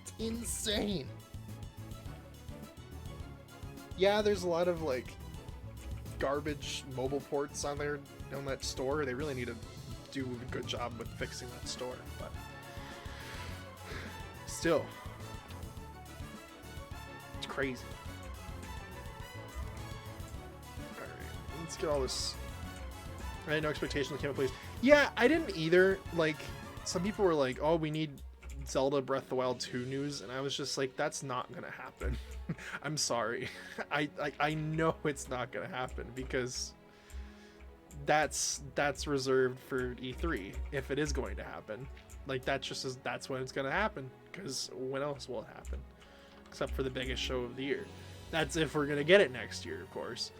A: It's insane. Yeah, there's a lot of like garbage mobile ports on there on that store. They really need to do a good job with fixing that store, but still, it's crazy. All right, let's get all this. I had no expectations came up, please. Yeah, I didn't either. Like, some people were like, "Oh, we need Zelda Breath of the Wild 2 news," and I was just like, "That's not gonna happen." I'm sorry. I know it's not gonna happen because that's reserved for E3 if it is going to happen. Like, that's when it's gonna happen, because when else will it happen except for the biggest show of the year? That's if we're gonna get it next year, of course.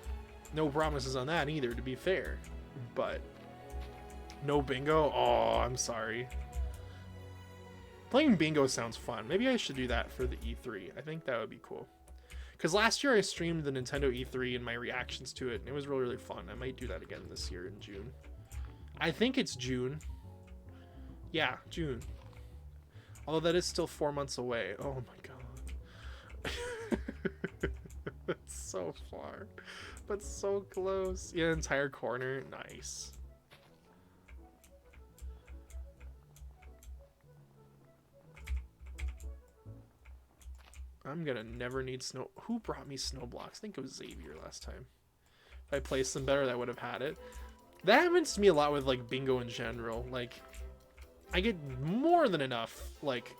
A: No promises on that either, to be fair, but no bingo. Oh, I'm sorry. Playing bingo sounds fun. Maybe I should do that for the E3. I think that would be cool. Because last year I streamed the Nintendo E3 and my reactions to it, and it was really, really fun. I might do that again this year in June. I think it's June. Yeah, June. Although that is still 4 months away. Oh my god. It's so far. But so close. Yeah, entire corner. Nice. I'm gonna never need snow. Who brought me snow blocks? I think it was Xavier last time. If I placed them better, that would have had it. That happens to me a lot with like bingo in general. Like, I get more than enough like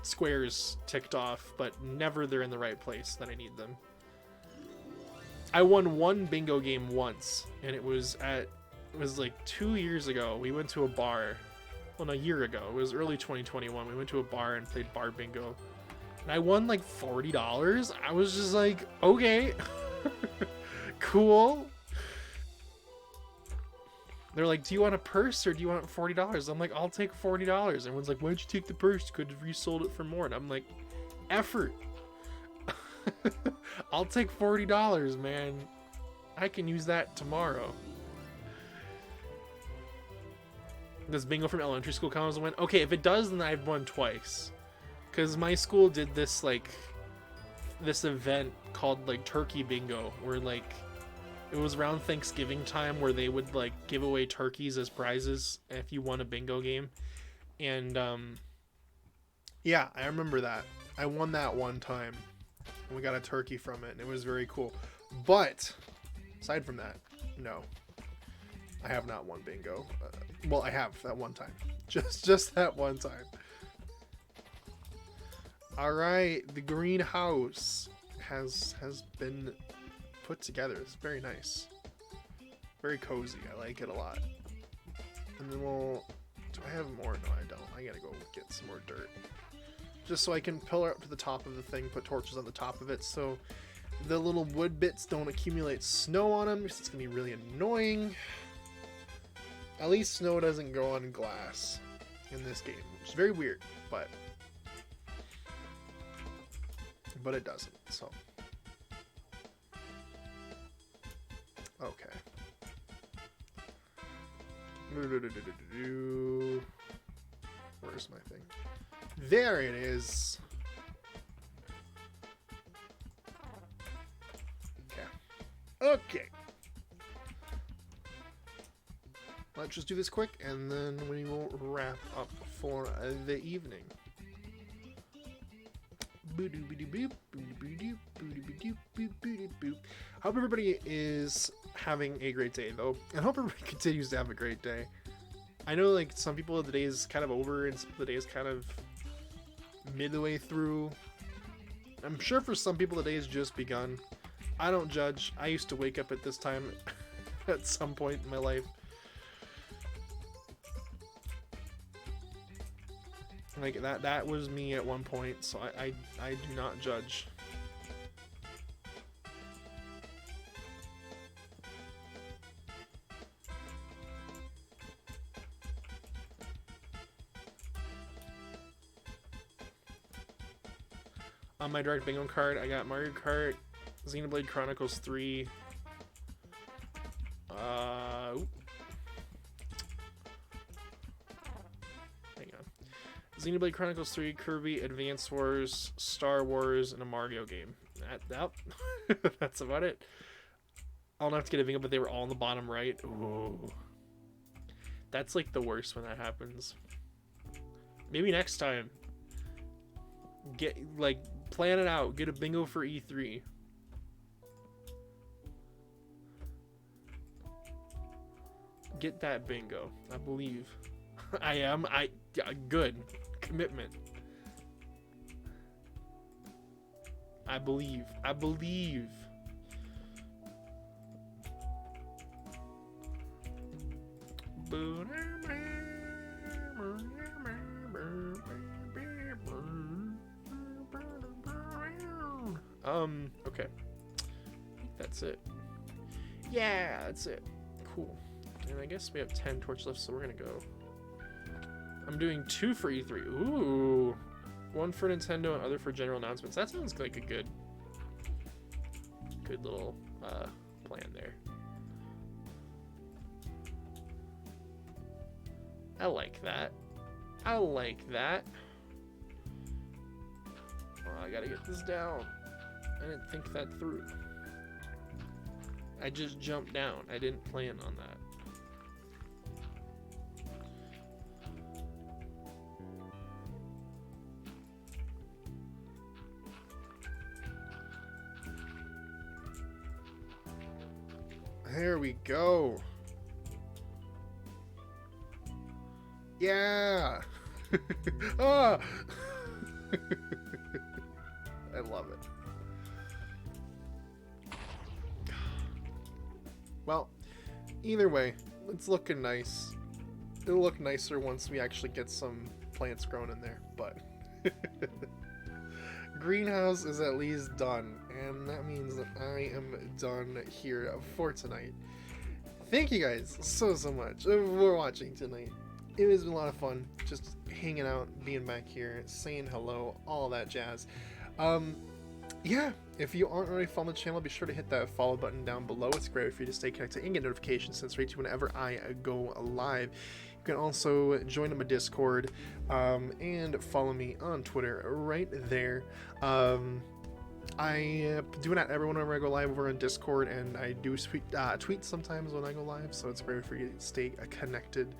A: squares ticked off, but never they're in the right place that I need them. I won one bingo game once, and it was like 2 years ago. We went to a bar. Well, no, a year ago. It was early 2021. We went to a bar and played bar bingo. And I won like $40. I was just like, okay, cool. They're like, do you want a purse or do you want $40? I'm like, I'll take $40. Everyone's like, why'd you take the purse? Could have resold it for more. And I'm like, effort. I'll take $40, man. I can use that tomorrow. Does bingo from elementary school count as a win? Okay, if it does, then I've won twice. Because my school did this, like, this event called, like, Turkey Bingo, where, like, it was around Thanksgiving time where they would, like, give away turkeys as prizes if you won a bingo game. And, yeah, I remember that. I won that one time. And we got a turkey from it, and it was very cool. But, aside from that, no. I have not won bingo. Well, I have that one time. Just that one time. All right, the greenhouse has been put together. It's very nice, very cozy. I like it a lot. And then we'll. Do I have more? No, I don't. I gotta go get some more dirt, just so I can pillar up to the top of the thing, put torches on the top of it, so the little wood bits don't accumulate snow on them. Because it's gonna be really annoying. At least snow doesn't go on glass in this game, which is very weird, but it doesn't, so. Okay. Where's my thing? There it is. Okay. Okay. Let's just do this quick, and then we will wrap up for the evening. Hope everybody is having a great day, though, and hope everybody continues to have a great day. I know, like, some people the day is kind of over, and some the day is kind of midway through. I'm sure for some people the day has just begun. I don't judge. I used to wake up at this time at some point in my life. Like, that was me at one point, so I do not judge. On my direct bingo card, I got Mario Kart, Xenoblade Chronicles 3, Xenoblade Chronicles 3, Kirby, Advance Wars, Star Wars, and a Mario game. That's about it. I'll not have to get a bingo, but they were all in the bottom right. Ooh. That's like the worst when that happens. Maybe next time. Plan it out. Get a bingo for E3. Get that bingo. I believe. I am. Good. Commitment. I believe. Okay. I think that's it. Yeah, that's it. Cool. And I guess we have 10 torch left, so we're gonna go. I'm doing 2 for E3. Ooh. 1 for Nintendo and other for general announcements. That sounds like a good little plan there. I like that. Oh, I gotta get this down. I didn't think that through. I just jumped down. I didn't plan on that. There we go. Yeah. Ah. I love it. Well, either way, it's looking nice. It'll look nicer once we actually get some plants grown in there, but greenhouse is at least done, and that means that I am done here for tonight. Thank you guys so much for watching tonight. It has been a lot of fun just hanging out, being back here, saying hello, all that jazz. Yeah, if you aren't already following the channel, be sure to hit that follow button down below. It's great for you to stay connected and get notifications sent straight to you whenever I go live. You can also join my Discord and follow me on Twitter right there. I do not everyone whenever I go live over on Discord, and I do tweet sometimes when I go live, so it's great for you to stay connected.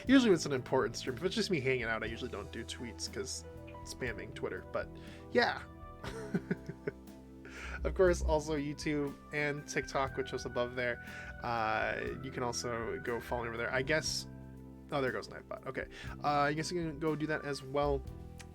A: Usually when it's an important stream. If it's just me hanging out, I usually don't do tweets because spamming Twitter, but yeah. Of course, also YouTube and TikTok, which was above there. You can also go follow me over there. I guess. Oh, there goes Nightbot. Okay. I guess you can go do that as well.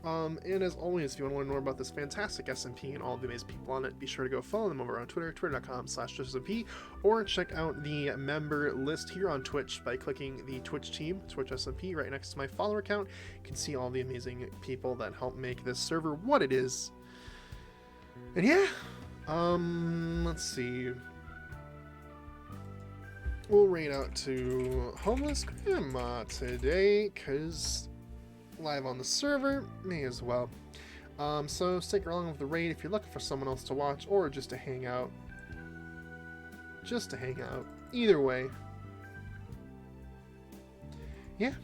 A: And as always, if you want to know more about this fantastic SMP and all the amazing people on it, be sure to go follow them over on Twitter, twitter.com/SMP, or check out the member list here on Twitch by clicking the Twitch team, Twitch SMP, right next to my follower account. You can see all the amazing people that help make this server what it is. And yeah, let's see. We'll raid out to Homeless Grandma today, because live on the server, may as well. So stick along with the raid if you're looking for someone else to watch or just to hang out. Either way. Yeah.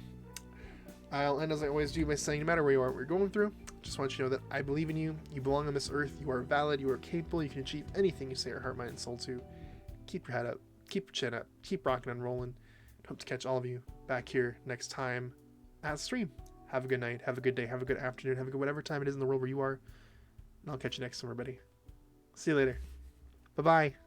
A: I'll end as I always do by saying no matter where you are, what you're going through, just want you to know that I believe in you. You belong on this earth. You are valid. You are capable. You can achieve anything you say your heart, mind, and soul to. Keep your head up. Keep your chin up. Keep rocking and rolling. Hope to catch all of you back here next time at stream. Have a good night, have a good day, have a good afternoon, have a good whatever time it is in the world where you are. And I'll catch you next time, everybody. See you later. Bye-bye.